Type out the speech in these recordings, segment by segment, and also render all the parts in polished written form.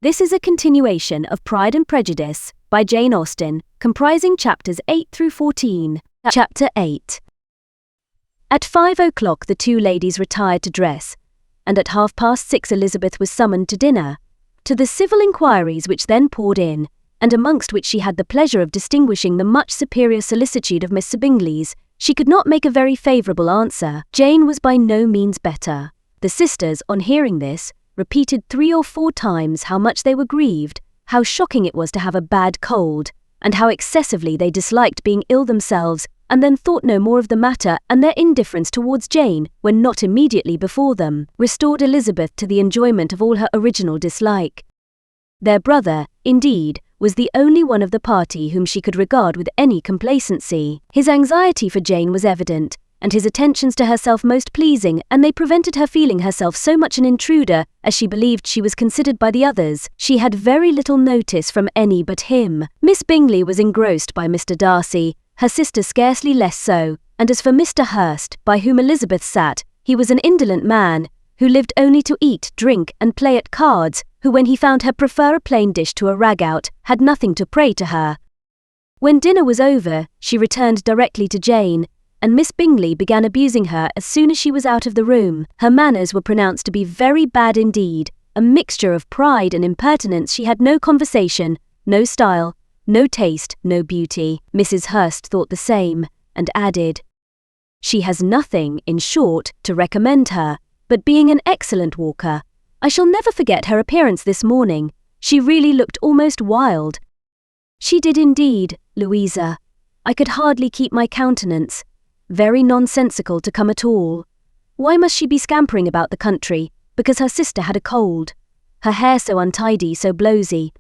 This is a continuation of Pride and Prejudice by Jane Austen, comprising chapters 8 through 14. Chapter 8. At 5 o'clock the two ladies retired to dress, and at 6:30 Elizabeth was summoned to dinner. To the civil inquiries which then poured in, and amongst which she had the pleasure of distinguishing the much superior solicitude of Miss Bingley's, she could not make a very favourable answer. Jane was by no means better. The sisters, on hearing this, repeated 3 or 4 times how much they were grieved, how shocking it was to have a bad cold, and how excessively they disliked being ill themselves, and then thought no more of the matter, and their indifference towards Jane, when not immediately before them, restored Elizabeth to the enjoyment of all her original dislike. Their brother, indeed, was the only one of the party whom she could regard with any complacency. His anxiety for Jane was evident, and his attentions to herself most pleasing, and they prevented her feeling herself so much an intruder, as she believed she was considered by the others. She had very little notice from any but him. Miss Bingley was engrossed by Mr. Darcy, her sister scarcely less so, and as for Mr. Hurst, by whom Elizabeth sat, he was an indolent man, who lived only to eat, drink, and play at cards, who when he found her prefer a plain dish to a ragout, had nothing to pray to her. When dinner was over, she returned directly to Jane, and Miss Bingley began abusing her as soon as she was out of the room. Her manners were pronounced to be very bad indeed, a mixture of pride and impertinence. She had no conversation, no style, no taste, no beauty. Mrs. Hurst thought the same, and added, "She has nothing, in short, to recommend her, but being an excellent walker. I shall never forget her appearance this morning. She really looked almost wild." "She did indeed, Louisa. I could hardly keep my countenance. Very nonsensical to come at all. Why must she be scampering about the country, because her sister had a cold? Her hair so untidy, so blowsy.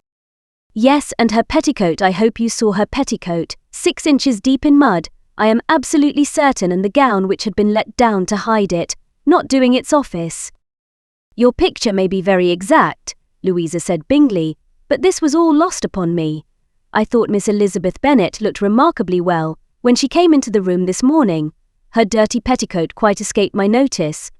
Yes, and her petticoat, I hope you saw her petticoat, 6 inches deep in mud, I am absolutely certain, and the gown which had been let down to hide it, not doing its office." "Your picture may be very exact," Louisa said Bingley, "but this was all lost upon me. I thought Miss Elizabeth Bennet looked remarkably well when she came into the room this morning. Her dirty petticoat quite escaped my notice."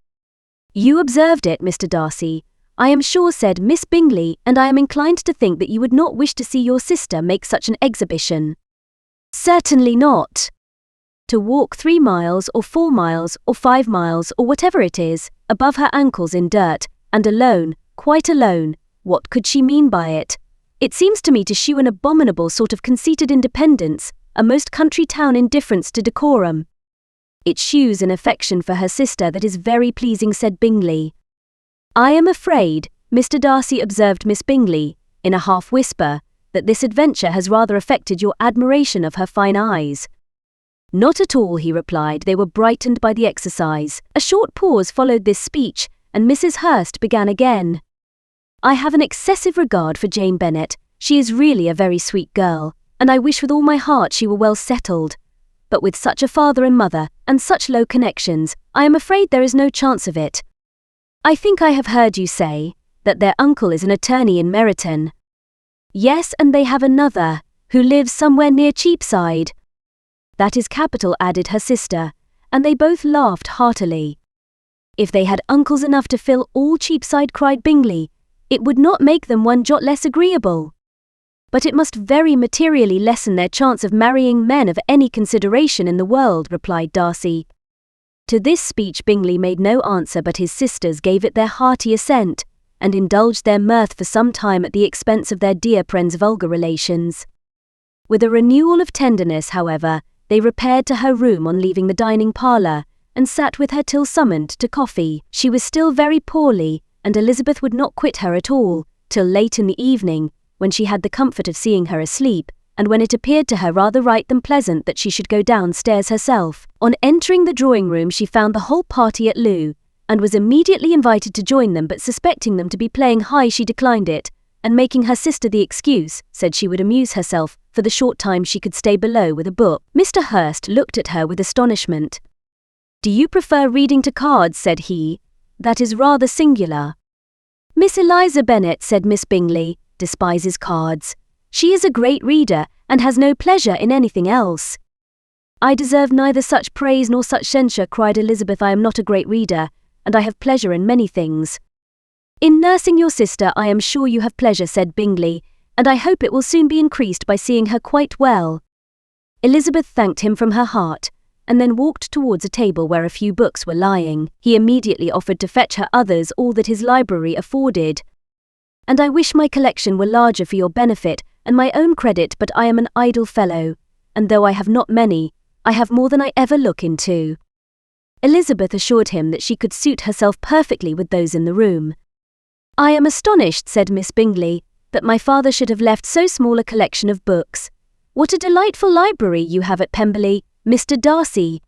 "You observed it, Mr. Darcy, I am sure," said Miss Bingley, "and I am inclined to think that you would not wish to see your sister make such an exhibition." "Certainly not. To walk 3 miles or 4 miles or 5 miles or whatever it is, above her ankles in dirt, and alone, quite alone, what could she mean by it? It seems to me to shew an abominable sort of conceited independence, a most country town indifference to decorum." "It shews an affection for her sister that is very pleasing," said Bingley. "I am afraid, Mr. Darcy," observed Miss Bingley, in a half-whisper, "that this adventure has rather affected your admiration of her fine eyes." "Not at all," he replied, "they were brightened by the exercise." A short pause followed this speech, and Mrs. Hurst began again. "I have an excessive regard for Jane Bennet. She is really a very sweet girl, and I wish with all my heart she were well settled. But with such a father and mother, and such low connections, I am afraid there is no chance of it. I think I have heard you say that their uncle is an attorney in Meryton." "Yes, and they have another, who lives somewhere near Cheapside." "That is capital," added her sister, and they both laughed heartily. "If they had uncles enough to fill all Cheapside," cried Bingley, "it would not make them one jot less agreeable." "But it must very materially lessen their chance of marrying men of any consideration in the world," replied Darcy. To this speech Bingley made no answer, but his sisters gave it their hearty assent, and indulged their mirth for some time at the expense of their dear friend's vulgar relations. With a renewal of tenderness, however, they repaired to her room on leaving the dining parlour, and sat with her till summoned to coffee. She was still very poorly, and Elizabeth would not quit her at all, till late in the evening, when she had the comfort of seeing her asleep, and when it appeared to her rather right than pleasant that she should go downstairs herself. On entering the drawing-room she found the whole party at loo, and was immediately invited to join them, but suspecting them to be playing high she declined it, and making her sister the excuse, said she would amuse herself for the short time she could stay below with a book. Mr. Hurst looked at her with astonishment. "Do you prefer reading to cards?" said he. "That is rather singular." "Miss Eliza Bennet," said Miss Bingley, "despises cards. She is a great reader, and has no pleasure in anything else." "I deserve neither such praise nor such censure," cried Elizabeth. "I am not a great reader, and I have pleasure in many things." "In nursing your sister I am sure you have pleasure," said Bingley, "and I hope it will soon be increased by seeing her quite well." Elizabeth thanked him from her heart, and then walked towards a table where a few books were lying. He immediately offered to fetch her others, all that his library afforded. "And I wish my collection were larger for your benefit and my own credit, but I am an idle fellow, and though I have not many, I have more than I ever look into." Elizabeth assured him that she could suit herself perfectly with those in the room. "I am astonished," said Miss Bingley, "that my father should have left so small a collection of books. What a delightful library you have at Pemberley, Mr. Darcy."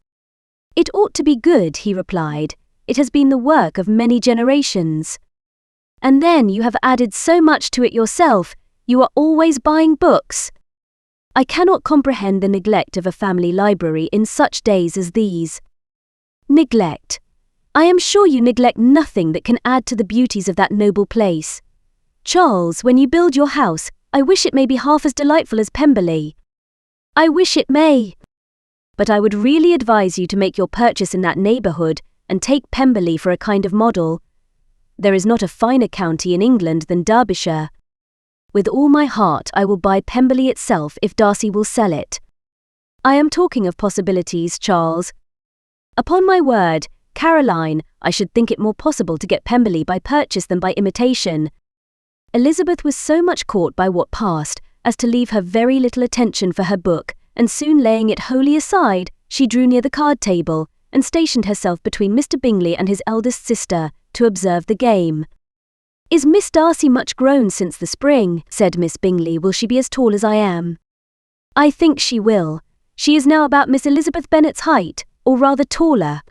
"It ought to be good," he replied. "It has been the work of many generations." "And then you have added so much to it yourself. You are always buying books." "I cannot comprehend the neglect of a family library in such days as these." "Neglect? I am sure you neglect nothing that can add to the beauties of that noble place. Charles, when you build your house, I wish it may be half as delightful as Pemberley." "I wish it may. But I would really advise you to make your purchase in that neighbourhood and take Pemberley for a kind of model. There is not a finer county in England than Derbyshire. With all my heart I will buy Pemberley itself if Darcy will sell it." "I am talking of possibilities, Charles." "Upon my word, Caroline, I should think it more possible to get Pemberley by purchase than by imitation." Elizabeth was so much caught by what passed as to leave her very little attention for her book, and soon laying it wholly aside, she drew near the card table and stationed herself between Mr. Bingley and his eldest sister to observe the game. "Is Miss Darcy much grown since the spring?" said Miss Bingley. "Will she be as tall as I am?" "I think she will. She is now about Miss Elizabeth Bennet's height, or rather taller.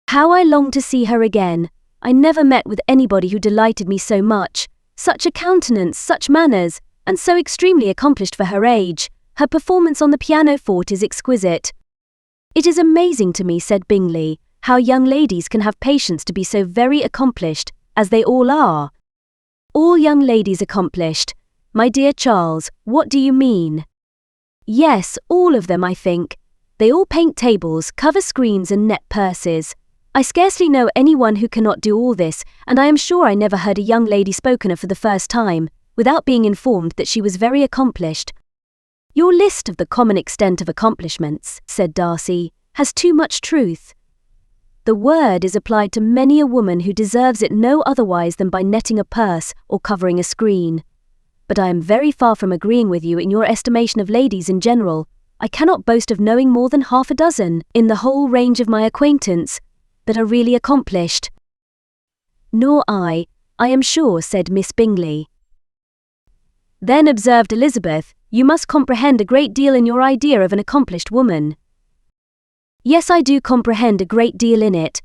How I long to see her again. I never met with anybody who delighted me so much. Such a countenance, such manners, and so extremely accomplished for her age. Her performance on the pianoforte is exquisite." "It is amazing to me," said Bingley, "how young ladies can have patience to be so very accomplished, as they all are." "All young ladies accomplished? My dear Charles, what do you mean?" "Yes, all of them, I think. They all paint tables, cover screens, and net purses. I scarcely know anyone who cannot do all this, and I am sure I never heard a young lady spoken of for the first time, without being informed that she was very accomplished." "Your list of the common extent of accomplishments," said Darcy, "has too much truth. The word is applied to many a woman who deserves it no otherwise than by netting a purse or covering a screen. But I am very far from agreeing with you in your estimation of ladies in general. I cannot boast of knowing more than half a dozen, in the whole range of my acquaintance, that are really accomplished." "Nor I am sure," said Miss Bingley. "Then," observed Elizabeth, "you must comprehend a great deal in your idea of an accomplished woman." "Yes, I do comprehend a great deal in it."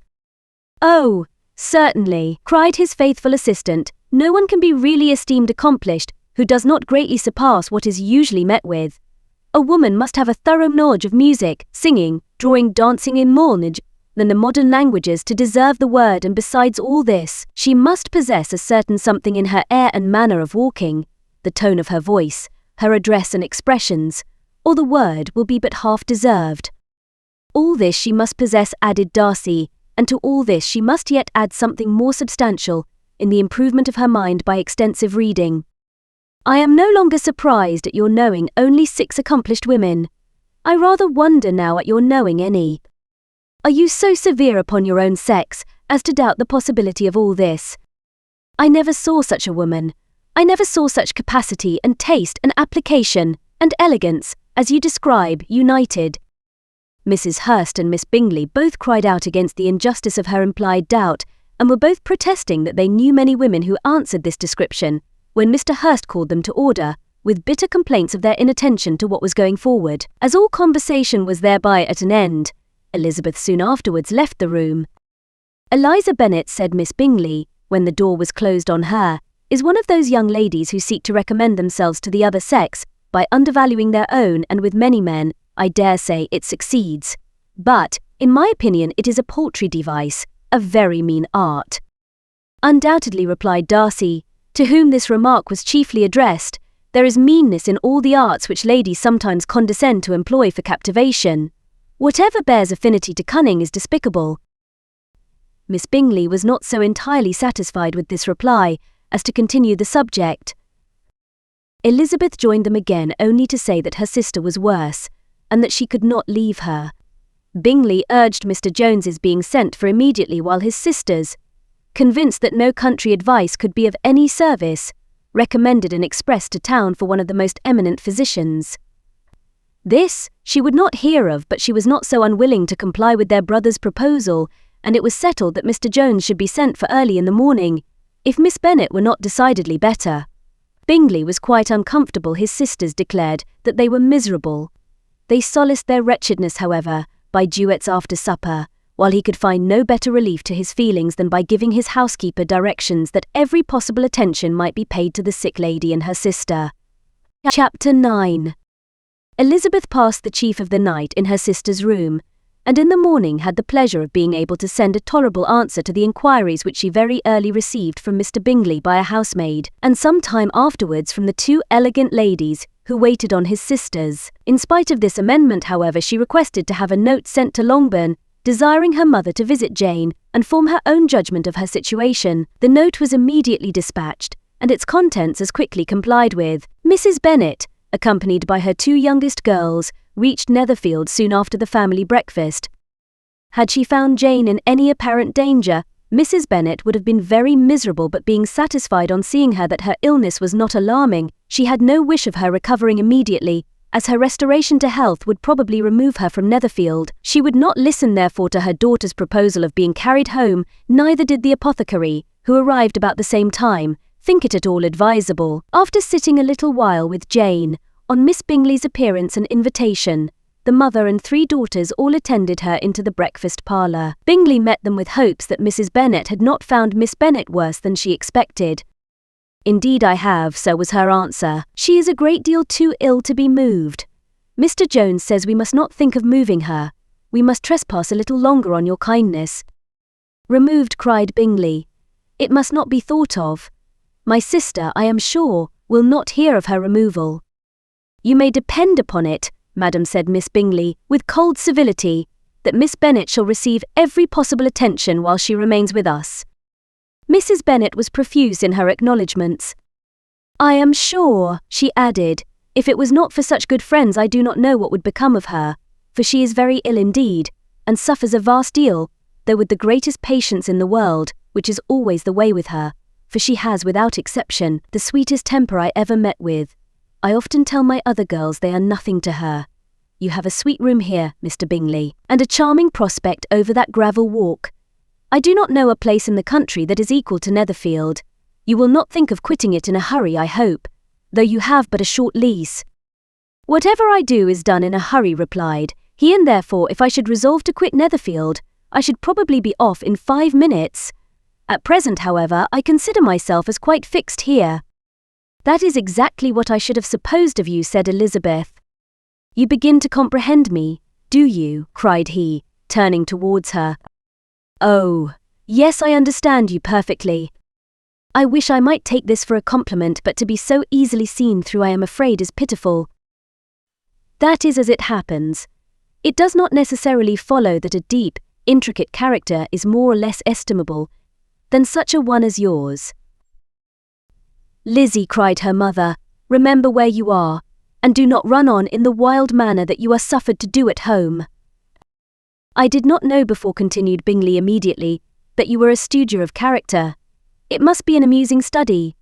"Oh, certainly," cried his faithful assistant, "no one can be really esteemed accomplished who does not greatly surpass what is usually met with. A woman must have a thorough knowledge of music, singing, drawing, dancing, and more than the modern languages to deserve the word, and besides all this, she must possess a certain something in her air and manner of walking, the tone of her voice, her address and expressions, or the word will be but half deserved. All this she must possess," added Darcy, "and to all this she must yet add something more substantial in the improvement of her mind by extensive reading. I am no longer surprised at your knowing only 6 accomplished women. I rather wonder now at your knowing any. Are you so severe upon your own sex as to doubt the possibility of all this? I never saw such a woman. I never saw such capacity and taste and application and elegance as you describe united." Mrs. Hurst and Miss Bingley both cried out against the injustice of her implied doubt, and were both protesting that they knew many women who answered this description, when Mr. Hurst called them to order, with bitter complaints of their inattention to what was going forward. As all conversation was thereby at an end, Elizabeth soon afterwards left the room. "Eliza Bennet," said Miss Bingley, when the door was closed on her, "is one of those young ladies who seek to recommend themselves to the other sex by undervaluing their own, and with many men, I dare say, it succeeds. But, in my opinion, it is a paltry device, a very mean art." "Undoubtedly," replied Darcy, to whom this remark was chiefly addressed, "there is meanness in all the arts which ladies sometimes condescend to employ for captivation. Whatever bears affinity to cunning is despicable." Miss Bingley was not so entirely satisfied with this reply as to continue the subject. Elizabeth joined them again only to say that her sister was worse, and that she could not leave her. Bingley urged Mr. Jones's being sent for immediately while his sisters, convinced that no country advice could be of any service, recommended an express to town for one of the most eminent physicians. This she would not hear of, but she was not so unwilling to comply with their brother's proposal, and it was settled that Mr. Jones should be sent for early in the morning, if Miss Bennet were not decidedly better. Bingley was quite uncomfortable. His sisters declared that they were miserable. They solaced their wretchedness, however, by duets after supper, while he could find no better relief to his feelings than by giving his housekeeper directions that every possible attention might be paid to the sick lady and her sister. Chapter 9. Elizabeth passed the chief of the night in her sister's room, and in the morning had the pleasure of being able to send a tolerable answer to the inquiries which she very early received from Mr. Bingley by a housemaid, and some time afterwards from the two elegant ladies who waited on his sisters. In spite of this amendment, however, she requested to have a note sent to Longbourn, desiring her mother to visit Jane and form her own judgment of her situation. The note was immediately dispatched, and its contents as quickly complied with. Mrs. Bennet, accompanied by her two youngest girls, reached Netherfield soon after the family breakfast. Had she found Jane in any apparent danger, Mrs. Bennet would have been very miserable, but being satisfied on seeing her that her illness was not alarming, she had no wish of her recovering immediately, as her restoration to health would probably remove her from Netherfield. She would not listen therefore to her daughter's proposal of being carried home, neither did the apothecary, who arrived about the same time, think it at all advisable. After sitting a little while with Jane, on Miss Bingley's appearance and invitation, the mother and three daughters all attended her into the breakfast parlour. Bingley met them with hopes that Mrs. Bennet had not found Miss Bennet worse than she expected. "Indeed I have," so was her answer. "She is a great deal too ill to be moved. Mr. Jones says we must not think of moving her. We must trespass a little longer on your kindness." "Removed," cried Bingley. "It must not be thought of. My sister, I am sure, will not hear of her removal." "You may depend upon it, madam," said Miss Bingley, with cold civility, "that Miss Bennet shall receive every possible attention while she remains with us." Mrs. Bennet was profuse in her acknowledgments. "I am sure," she added, "if it was not for such good friends I do not know what would become of her, for she is very ill indeed, and suffers a vast deal, though with the greatest patience in the world, which is always the way with her, for she has, without exception, the sweetest temper I ever met with. I often tell my other girls they are nothing to her. You have a sweet room here, Mr. Bingley, and a charming prospect over that gravel walk. I do not know a place in the country that is equal to Netherfield. You will not think of quitting it in a hurry, I hope, though you have but a short lease." "Whatever I do is done in a hurry," replied he, "and therefore if I should resolve to quit Netherfield, I should probably be off in 5 minutes. At present, however, I consider myself as quite fixed here." "That is exactly what I should have supposed of you," said Elizabeth. "You begin to comprehend me, do you?" cried he, turning towards her. "Oh, yes, I understand you perfectly. I wish I might take this for a compliment, but to be so easily seen through I am afraid is pitiful. That is as it happens. It does not necessarily follow that a deep, intricate character is more or less estimable than such a one as yours." "Lizzie," cried her mother, "remember where you are, and do not run on in the wild manner that you are suffered to do at home." "I did not know before," continued Bingley immediately, "that you were a studier of character. It must be an amusing study."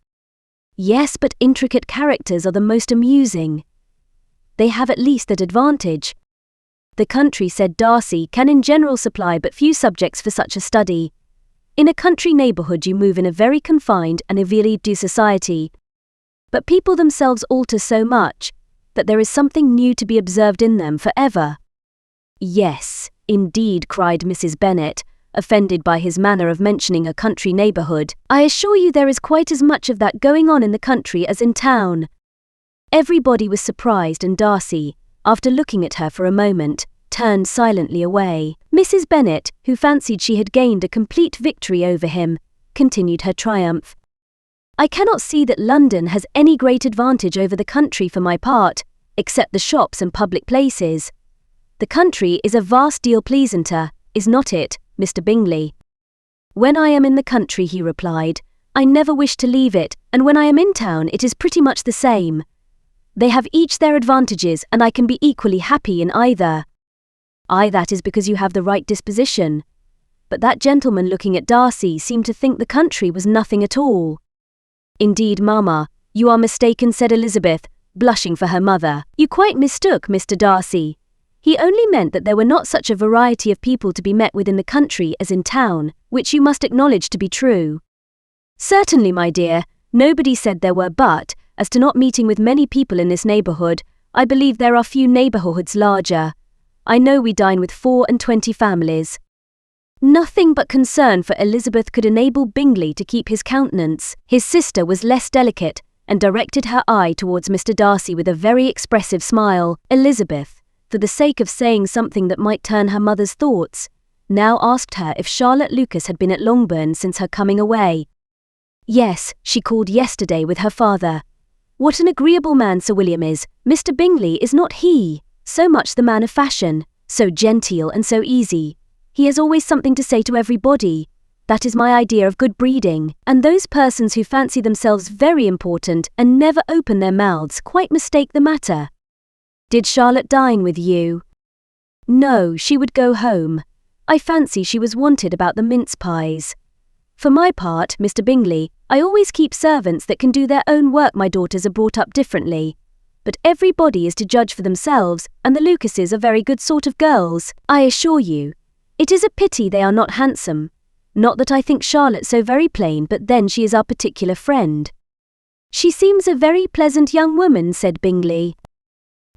"Yes, but intricate characters are the most amusing. They have at least that advantage. The country," said Darcy, "can in general supply but few subjects for such a study. In a country neighbourhood you move in a very confined and éveillé society. But people themselves alter so much that there is something new to be observed in them for ever." "Yes, indeed," cried Mrs. Bennet, offended by his manner of mentioning a country neighbourhood. "I assure you there is quite as much of that going on in the country as in town." Everybody was surprised, and Darcy, after looking at her for a moment, turned silently away. Mrs. Bennet, who fancied she had gained a complete victory over him, continued her triumph. "I cannot see that London has any great advantage over the country for my part, except the shops and public places. The country is a vast deal pleasanter, is not it, Mr. Bingley?" "When I am in the country," he replied, "I never wish to leave it, and when I am in town it is pretty much the same. They have each their advantages, and I can be equally happy in either." "Aye, that is because you have the right disposition." But that gentleman looking at Darcy seemed to think the country was nothing at all. "Indeed, mamma, you are mistaken," said Elizabeth, blushing for her mother. "You quite mistook Mr. Darcy. He only meant that there were not such a variety of people to be met with in the country as in town, which you must acknowledge to be true." "Certainly, my dear, nobody said there were, but, as to not meeting with many people in this neighbourhood, I believe there are few neighbourhoods larger. I know we dine with 24 families." Nothing but concern for Elizabeth could enable Bingley to keep his countenance. His sister was less delicate, and directed her eye towards Mr. Darcy with a very expressive smile. Elizabeth, for the sake of saying something that might turn her mother's thoughts, now asked her if Charlotte Lucas had been at Longbourn since her coming away. "Yes, she called yesterday with her father. What an agreeable man Sir William is. Mr. Bingley is not he, so much the man of fashion, so genteel and so easy. He has always something to say to everybody. That is my idea of good breeding, and those persons who fancy themselves very important and never open their mouths quite mistake the matter." "Did Charlotte dine with you?" "No, she would go home. I fancy she was wanted about the mince pies. For my part, Mr. Bingley, I always keep servants that can do their own work. My daughters are brought up differently. But everybody is to judge for themselves, and the Lucases are very good sort of girls, I assure you. It is a pity they are not handsome. Not that I think Charlotte so very plain, but then she is our particular friend." "She seems a very pleasant young woman," said Bingley.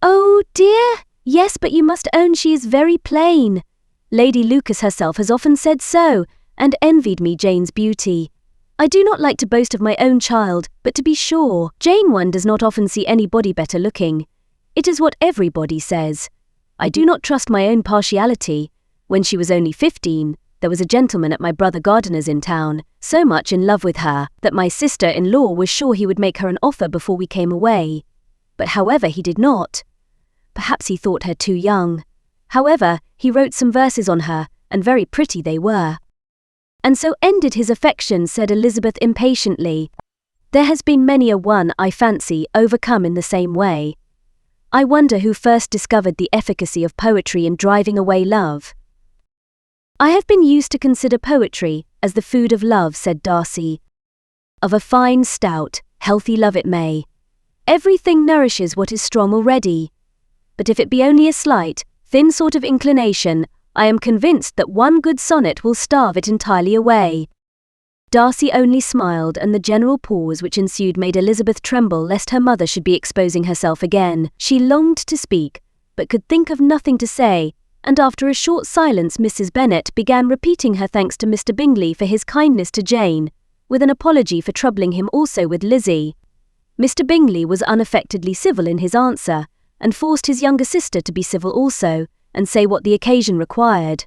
"Oh dear, yes, but you must own she is very plain. Lady Lucas herself has often said so, and envied me Jane's beauty. I do not like to boast of my own child, but to be sure, Jane one does not often see anybody better looking. It is what everybody says. I do not trust my own partiality. When she was only 15, there was a gentleman at my brother Gardiner's in town, so much in love with her, that my sister-in-law was sure he would make her an offer before we came away. But however, he did not. Perhaps he thought her too young. However, he wrote some verses on her, and very pretty they were." "And so ended his affection," said Elizabeth impatiently. "There has been many a one, I fancy, overcome in the same way. I wonder who first discovered the efficacy of poetry in driving away love." "I have been used to consider poetry as the food of love," said Darcy. "Of a fine, stout, healthy love it may. Everything nourishes what is strong already. But if it be only a slight, thin sort of inclination, I am convinced that one good sonnet will starve it entirely away." Darcy only smiled, and the general pause which ensued made Elizabeth tremble lest her mother should be exposing herself again. She longed to speak, but could think of nothing to say, and after a short silence Mrs. Bennet began repeating her thanks to Mr. Bingley for his kindness to Jane, with an apology for troubling him also with Lizzie. Mr. Bingley was unaffectedly civil in his answer, and forced his younger sister to be civil also, and say what the occasion required.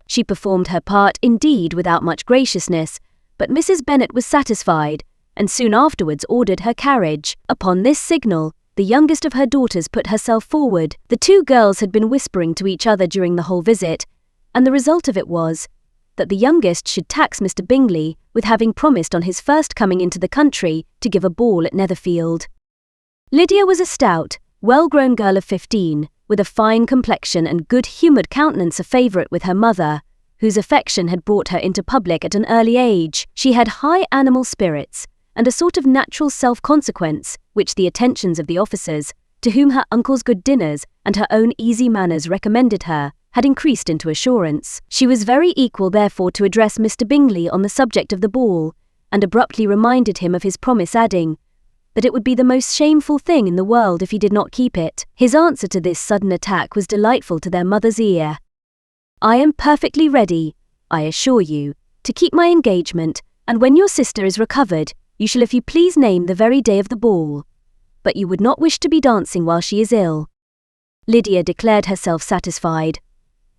She performed her part indeed without much graciousness, but Mrs. Bennet was satisfied, and soon afterwards ordered her carriage. Upon this signal, the youngest of her daughters put herself forward. The two girls had been whispering to each other during the whole visit, and the result of it was that the youngest should tax Mr. Bingley with having promised on his first coming into the country to give a ball at Netherfield. Lydia was a stout, well-grown girl of 15, with a fine complexion and good-humoured countenance, a favourite with her mother, whose affection had brought her into public at an early age. She had high animal spirits, and a sort of natural self-consequence, which the attentions of the officers, to whom her uncle's good dinners and her own easy manners recommended her, had increased into assurance. She was very equal therefore to address Mr. Bingley on the subject of the ball, and abruptly reminded him of his promise, adding that it would be the most shameful thing in the world if he did not keep it. His answer to this sudden attack was delightful to their mother's ear. "I am perfectly ready, I assure you, to keep my engagement, and when your sister is recovered, you shall if you please name the very day of the ball. But you would not wish to be dancing while she is ill." Lydia declared herself satisfied.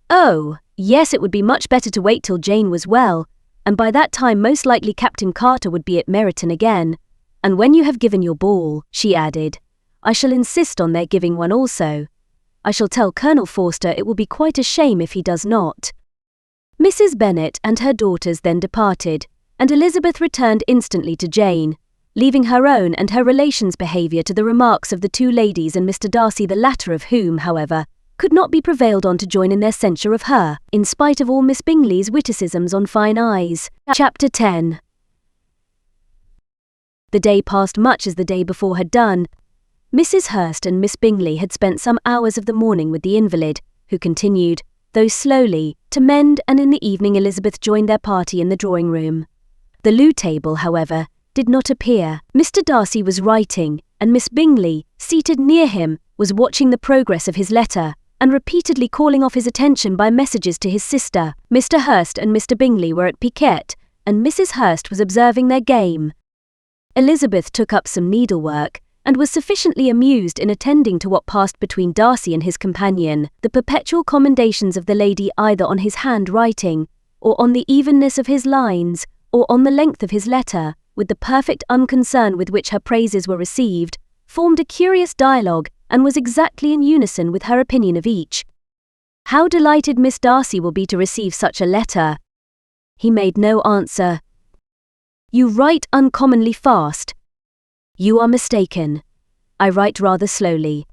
"Oh, yes, it would be much better to wait till Jane was well, and by that time most likely Captain Carter would be at Meryton again. And when you have given your ball," she added, "I shall insist on their giving one also. I shall tell Colonel Forster it will be quite a shame if he does not." Mrs. Bennet and her daughters then departed, and Elizabeth returned instantly to Jane, leaving her own and her relations' behaviour to the remarks of the two ladies and Mr. Darcy, the latter of whom, however, could not be prevailed on to join in their censure of her, in spite of all Miss Bingley's witticisms on fine eyes. Chapter 10. The day passed much as the day before had done. Mrs. Hurst and Miss Bingley had spent some hours of the morning with the invalid, who continued, though slowly, to mend, and in the evening Elizabeth joined their party in the drawing-room. The loo table, however, did not appear. Mr. Darcy was writing, and Miss Bingley, seated near him, was watching the progress of his letter, and repeatedly calling off his attention by messages to his sister. Mr. Hurst and Mr. Bingley were at piquet, and Mrs. Hurst was observing their game. Elizabeth took up some needlework, and was sufficiently amused in attending to what passed between Darcy and his companion, the perpetual commendations of the lady either on his handwriting, or on the evenness of his lines, or on the length of his letter, with the perfect unconcern with which her praises were received, formed a curious dialogue, and was exactly in unison with her opinion of each. How delighted Miss Darcy will be to receive such a letter! He made no answer. You write uncommonly fast. You are mistaken. I write rather slowly.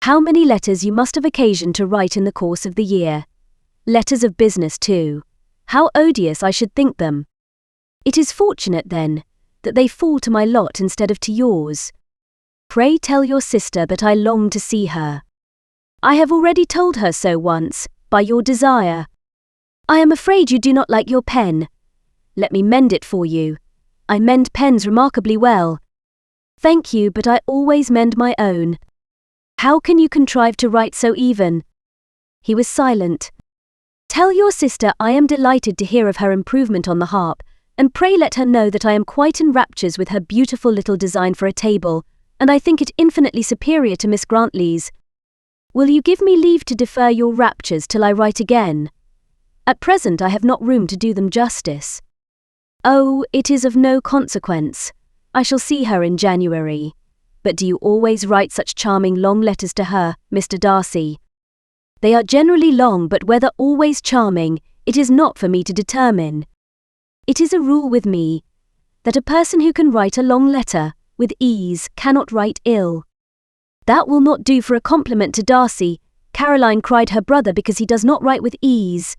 How many letters you must have occasion to write in the course of the year. Letters of business too. How odious I should think them. It is fortunate, then, that they fall to my lot instead of to yours. Pray tell your sister that I long to see her. I have already told her so once, by your desire. I am afraid you do not like your pen. Let me mend it for you. I mend pens remarkably well. Thank you, but I always mend my own. How can you contrive to write so even? He was silent. Tell your sister I am delighted to hear of her improvement on the harp, and pray let her know that I am quite in raptures with her beautiful little design for a table, and I think it infinitely superior to Miss Grantley's. Will you give me leave to defer your raptures till I write again? At present I have not room to do them justice. Oh, it is of no consequence. I shall see her in January. But do you always write such charming long letters to her, Mr. Darcy? They are generally long, but whether always charming, it is not for me to determine. It is a rule with me, that a person who can write a long letter, with ease, cannot write ill. That will not do for a compliment to Darcy. Caroline cried her brother because he does not write with ease.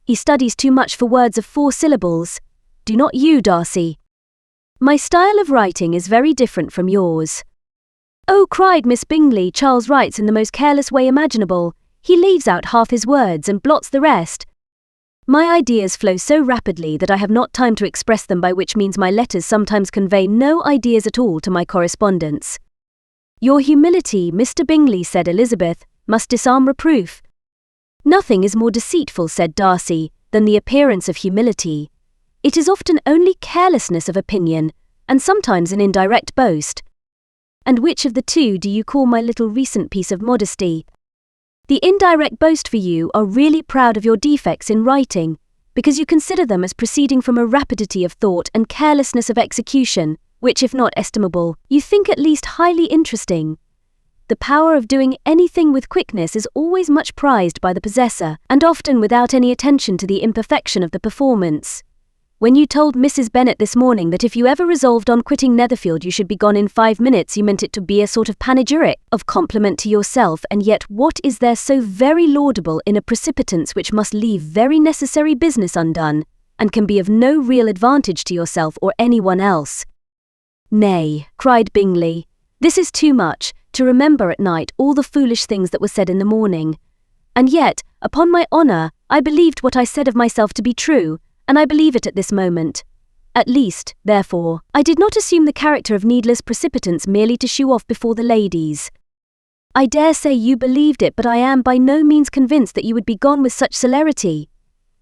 He studies too much for words of 4 syllables. Do not you, Darcy? My style of writing is very different from yours. Oh, cried Miss Bingley, Charles writes in the most careless way imaginable. He leaves out half his words and blots the rest. My ideas flow so rapidly that I have not time to express them, by which means my letters sometimes convey no ideas at all to my correspondents. Your humility, Mr. Bingley, said Elizabeth, must disarm reproof. Nothing is more deceitful, said Darcy, than the appearance of humility. It is often only carelessness of opinion, and sometimes an indirect boast. And which of the two do you call my little recent piece of modesty? The indirect boast, for you are really proud of your defects in writing, because you consider them as proceeding from a rapidity of thought and carelessness of execution, which, if not estimable, you think at least highly interesting. The power of doing anything with quickness is always much prized by the possessor, and often without any attention to the imperfection of the performance. When you told Mrs. Bennet this morning that if you ever resolved on quitting Netherfield you should be gone in 5 minutes, you meant it to be a sort of panegyric, of compliment to yourself, and yet what is there so very laudable in a precipitance which must leave very necessary business undone, and can be of no real advantage to yourself or anyone else? Nay, cried Bingley, this is too much, to remember at night all the foolish things that were said in the morning. And yet, upon my honour, I believed what I said of myself to be true, and I believe it at this moment. At least, therefore, I did not assume the character of needless precipitance merely to shew off before the ladies. I dare say you believed it, but I am by no means convinced that you would be gone with such celerity.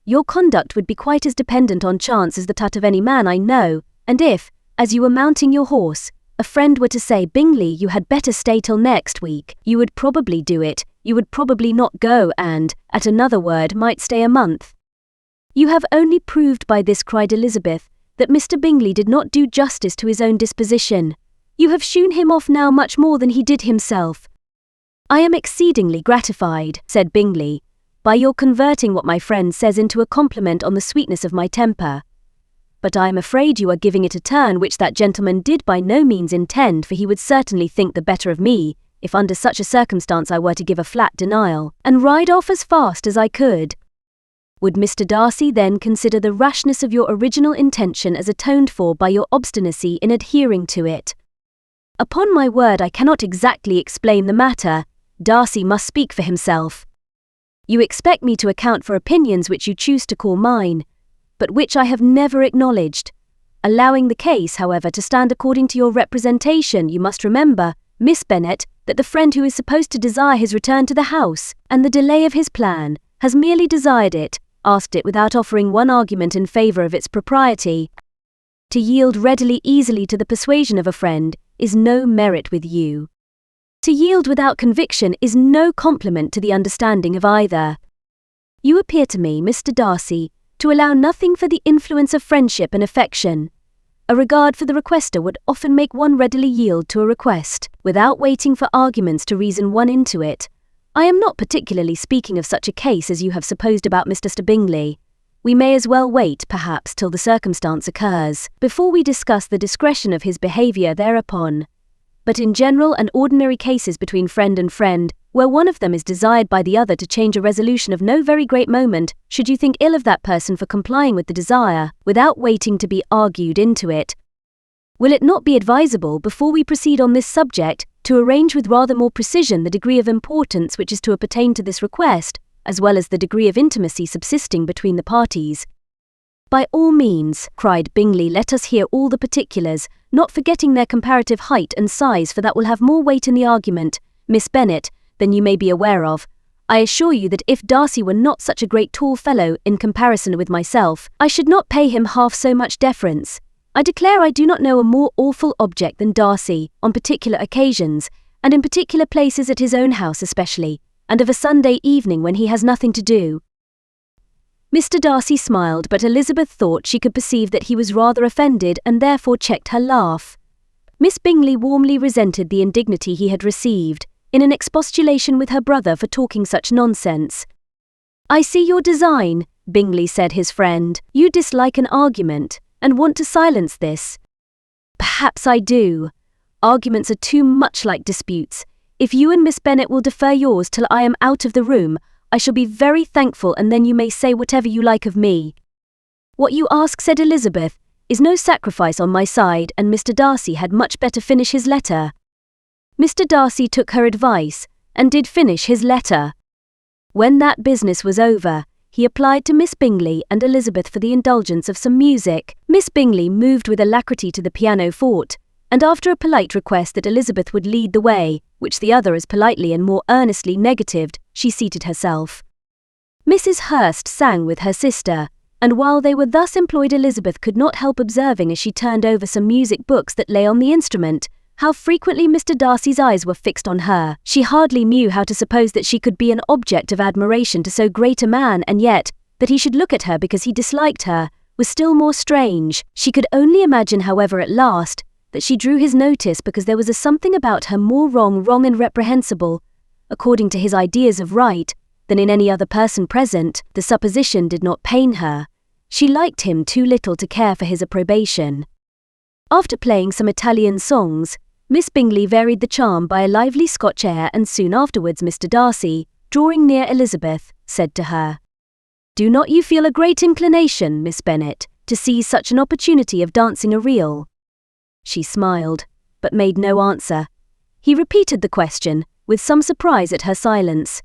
Your conduct would be quite as dependent on chance as the that of any man I know, and if, as you were mounting your horse, a friend were to say, Bingley, you had better stay till next week, you would probably do it, you would probably not go, and, at another word, might stay a month. You have only proved by this, cried Elizabeth, that Mr. Bingley did not do justice to his own disposition. You have shewn him off now much more than he did himself. I am exceedingly gratified, said Bingley, by your converting what my friend says into a compliment on the sweetness of my temper. But I am afraid you are giving it a turn which that gentleman did by no means intend, for he would certainly think the better of me, if under such a circumstance I were to give a flat denial, and ride off as fast as I could. Would Mr. Darcy then consider the rashness of your original intention as atoned for by your obstinacy in adhering to it? Upon my word, I cannot exactly explain the matter. Darcy must speak for himself. You expect me to account for opinions which you choose to call mine, but which I have never acknowledged. Allowing the case, however, to stand according to your representation, you must remember, Miss Bennet, that the friend who is supposed to desire his return to the house, and the delay of his plan, has merely desired it, asked it without offering one argument in favour of its propriety. To yield readily, easily to the persuasion of a friend is no merit with you. To yield without conviction is no compliment to the understanding of either. You appear to me, Mr. Darcy, to allow nothing for the influence of friendship and affection. A regard for the requester would often make one readily yield to a request, without waiting for arguments to reason one into it. I am not particularly speaking of such a case as you have supposed about Mr. Bingley. We may as well wait, perhaps, till the circumstance occurs, before we discuss the discretion of his behaviour thereupon. But in general and ordinary cases between friend and friend, where one of them is desired by the other to change a resolution of no very great moment, should you think ill of that person for complying with the desire, without waiting to be argued into it? Will it not be advisable, before we proceed on this subject, to arrange with rather more precision the degree of importance which is to appertain to this request, as well as the degree of intimacy subsisting between the parties? By all means, cried Bingley, let us hear all the particulars, not forgetting their comparative height and size, for that will have more weight in the argument, Miss Bennet, than you may be aware of. I assure you that if Darcy were not such a great tall fellow in comparison with myself, I should not pay him half so much deference. I declare I do not know a more awful object than Darcy, on particular occasions, and in particular places, at his own house especially, and of a Sunday evening when he has nothing to do. Mr. Darcy smiled, but Elizabeth thought she could perceive that he was rather offended, and therefore checked her laugh. Miss Bingley warmly resented the indignity he had received, in an expostulation with her brother for talking such nonsense. I see your design, Bingley, said his friend. You dislike an argument, and want to silence this. Perhaps I do. Arguments are too much like disputes. If you and Miss Bennet will defer yours till I am out of the room, I shall be very thankful, and then you may say whatever you like of me. What you ask, said Elizabeth, is no sacrifice on my side, and Mr. Darcy had much better finish his letter. Mr. Darcy took her advice, and did finish his letter. When that business was over, he applied to Miss Bingley and Elizabeth for the indulgence of some music. Miss Bingley moved with alacrity to the pianoforte, and after a polite request that Elizabeth would lead the way, which the other as politely and more earnestly negatived, she seated herself. Mrs. Hurst sang with her sister, and while they were thus employed, Elizabeth could not help observing, as she turned over some music books that lay on the instrument, how frequently Mr. Darcy's eyes were fixed on her. She hardly knew how to suppose that she could be an object of admiration to so great a man, and yet, that he should look at her because he disliked her, was still more strange. She could only imagine, however, at last, that she drew his notice because there was a something about her more wrong and reprehensible, according to his ideas of right, than in any other person present. The supposition did not pain her. She liked him too little to care for his approbation. After playing some Italian songs, Miss Bingley varied the charm by a lively Scotch air, and soon afterwards Mr. Darcy, drawing near Elizabeth, said to her, "Do not you feel a great inclination, Miss Bennet, to seize such an opportunity of dancing a reel?" She smiled, but made no answer. He repeated the question, with some surprise at her silence.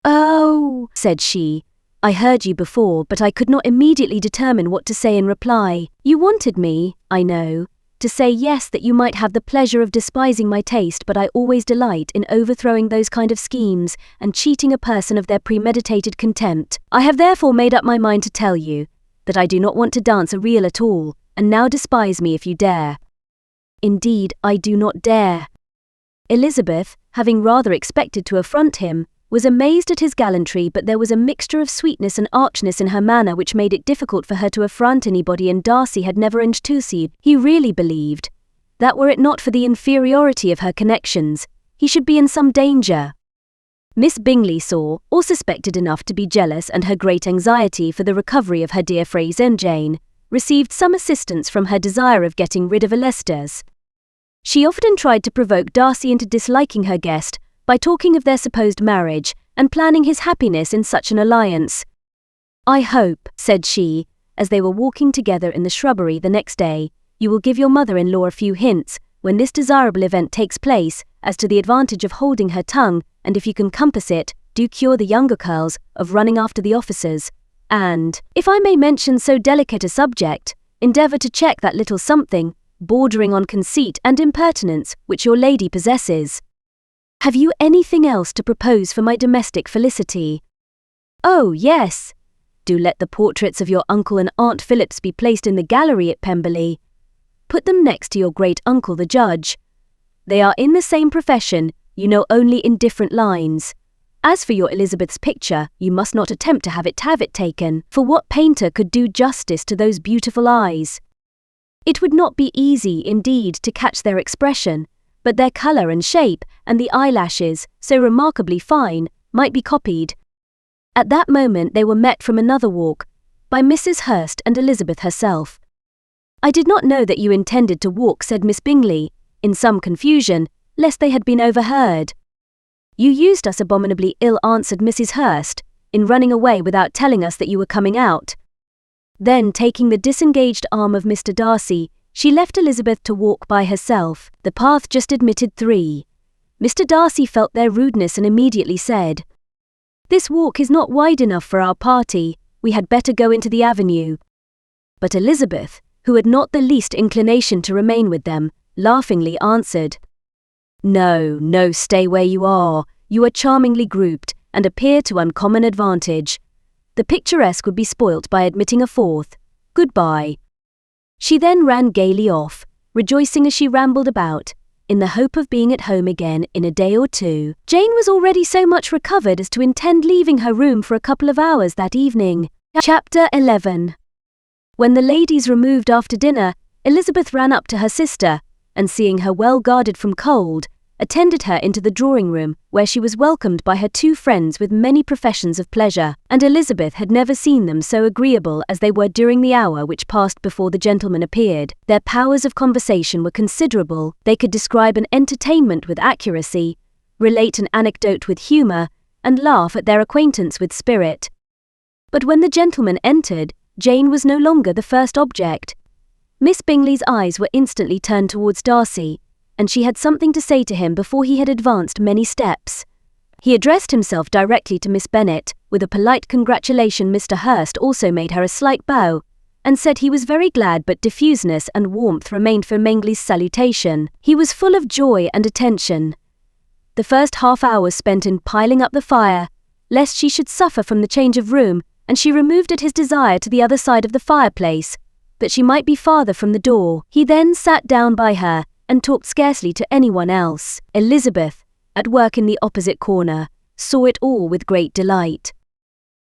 "Oh," said she, "I heard you before, but I could not immediately determine what to say in reply. You wanted me, I know, to say yes, that you might have the pleasure of despising my taste, but I always delight in overthrowing those kind of schemes and cheating a person of their premeditated contempt. I have therefore made up my mind to tell you that I do not want to dance a reel at all, and now despise me if you dare." "Indeed, I do not dare." Elizabeth, having rather expected to affront him, was amazed at his gallantry, but there was a mixture of sweetness and archness in her manner which made it difficult for her to affront anybody, and Darcy had never intuited. He really believed that were it not for the inferiority of her connections, he should be in some danger. Miss Bingley saw, or suspected enough to be jealous, and her great anxiety for the recovery of her dear Fraser Jane received some assistance from her desire of getting rid of Leicesters. She often tried to provoke Darcy into disliking her guest by talking of their supposed marriage and planning his happiness in such an alliance. "I hope," said she, as they were walking together in the shrubbery the next day, "you will give your mother-in-law a few hints, when this desirable event takes place, as to the advantage of holding her tongue, and if you can compass it, do cure the younger girls of running after the officers, and, if I may mention so delicate a subject, endeavour to check that little something, bordering on conceit and impertinence, which your lady possesses. Have you anything else to propose for my domestic felicity? Oh, yes. Do let the portraits of your uncle and Aunt Phillips be placed in the gallery at Pemberley. Put them next to your great-uncle the judge. They are in the same profession, you know, only in different lines. As for your Elizabeth's picture, you must not attempt to have it taken, for what painter could do justice to those beautiful eyes? It would not be easy, indeed, to catch their expression, but their colour and shape, and the eyelashes, so remarkably fine, might be copied." At that moment they were met from another walk, by Mrs. Hurst and Elizabeth herself. "I did not know that you intended to walk," said Miss Bingley, in some confusion, lest they had been overheard. "You used us abominably ill," answered Mrs. Hurst, "in running away without telling us that you were coming out." Then, taking the disengaged arm of Mr. Darcy, she left Elizabeth to walk by herself. The path just admitted 3. Mr. Darcy felt their rudeness and immediately said, "This walk is not wide enough for our party, we had better go into the avenue." But Elizabeth, who had not the least inclination to remain with them, laughingly answered, "No, no, stay where you are charmingly grouped, and appear to uncommon advantage. The picturesque would be spoilt by admitting a 4th. Goodbye." She then ran gaily off, rejoicing as she rambled about, in the hope of being at home again in a day or 2. Jane was already so much recovered as to intend leaving her room for a couple of hours that evening. Chapter 11. When the ladies removed after dinner, Elizabeth ran up to her sister, and seeing her well guarded from cold, attended her into the drawing-room, where she was welcomed by her 2 friends with many professions of pleasure, and Elizabeth had never seen them so agreeable as they were during the hour which passed before the gentlemen appeared. Their powers of conversation were considerable, they could describe an entertainment with accuracy, relate an anecdote with humour, and laugh at their acquaintance with spirit. But when the gentlemen entered, Jane was no longer the first object. Miss Bingley's eyes were instantly turned towards Darcy, and she had something to say to him before he had advanced many steps. He addressed himself directly to Miss Bennet, with a polite congratulation. Mr. Hurst also made her a slight bow, and said he was very glad, but diffuseness and warmth remained for Bingley's salutation. He was full of joy and attention. The first half-hour was spent in piling up the fire, lest she should suffer from the change of room, and she removed at his desire to the other side of the fireplace, that she might be farther from the door. He then sat down by her, and talked scarcely to anyone else. Elizabeth, at work in the opposite corner, saw it all with great delight.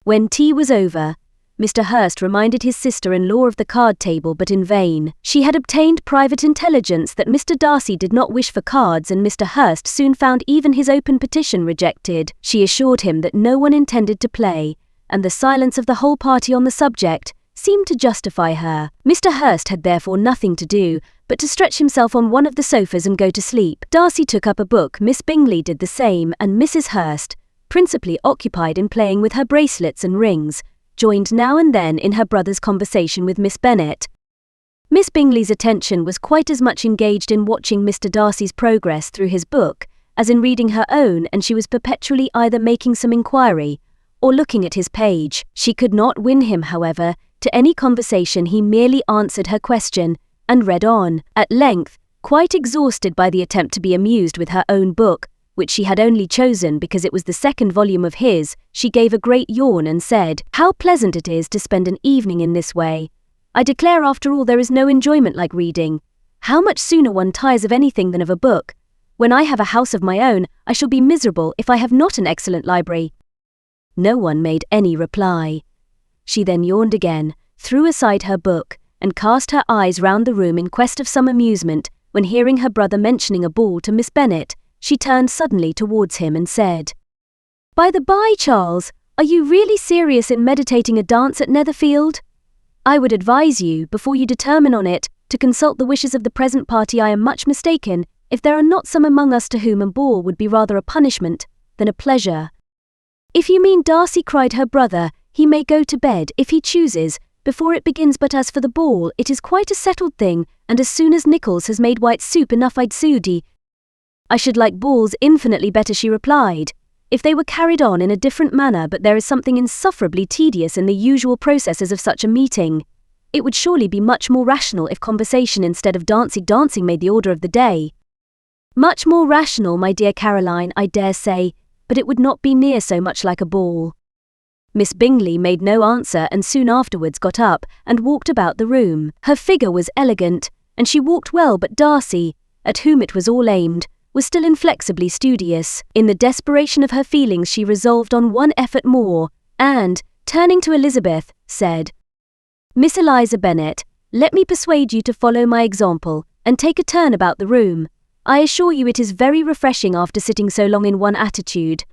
When tea was over, Mr. Hurst reminded his sister-in-law of the card table, but in vain. She had obtained private intelligence that Mr. Darcy did not wish for cards, and Mr. Hurst soon found even his open petition rejected. She assured him that no one intended to play, and the silence of the whole party on the subject seemed to justify her. Mr. Hurst had therefore nothing to do but to stretch himself on one of the sofas and go to sleep. Darcy took up a book, Miss Bingley did the same, and Mrs. Hurst, principally occupied in playing with her bracelets and rings, joined now and then in her brother's conversation with Miss Bennet. Miss Bingley's attention was quite as much engaged in watching Mr. Darcy's progress through his book as in reading her own, and she was perpetually either making some inquiry or looking at his page. She could not win him, however, to any conversation. He merely answered her question and read on. At length, quite exhausted by the attempt to be amused with her own book, which she had only chosen because it was the 2nd volume of his, she gave a great yawn and said, "How pleasant it is to spend an evening in this way. I declare, after all, there is no enjoyment like reading. How much sooner one tires of anything than of a book. When I have a house of my own, I shall be miserable if I have not an excellent library." No one made any reply. She then yawned again, threw aside her book, and cast her eyes round the room in quest of some amusement, when, hearing her brother mentioning a ball to Miss Bennet, she turned suddenly towards him and said, By the by, Charles, are you really serious in meditating a dance at Netherfield? I would advise you, before you determine on it, to consult the wishes of the present party. I am much mistaken if there are not some among us to whom a ball would be rather a punishment than a pleasure. If you mean Darcy, cried her brother, he may go to bed, if he chooses, before it begins, but as for the ball, it is quite a settled thing, and as soon as Nichols has made white soup enough I'd soody. I should like balls infinitely better, she replied, if they were carried on in a different manner, but there is something insufferably tedious in the usual processes of such a meeting. It would surely be much more rational if conversation instead of dancing made the order of the day. Much more rational, my dear Caroline, I dare say, but it would not be near so much like a ball. Miss Bingley made no answer and soon afterwards got up and walked about the room. Her figure was elegant, and she walked well, but Darcy, at whom it was all aimed, was still inflexibly studious. In the desperation of her feelings she resolved on one effort more, and, turning to Elizabeth, said, Miss Eliza Bennet, let me persuade you to follow my example, and take a turn about the room. I assure you it is very refreshing after sitting so long in one attitude.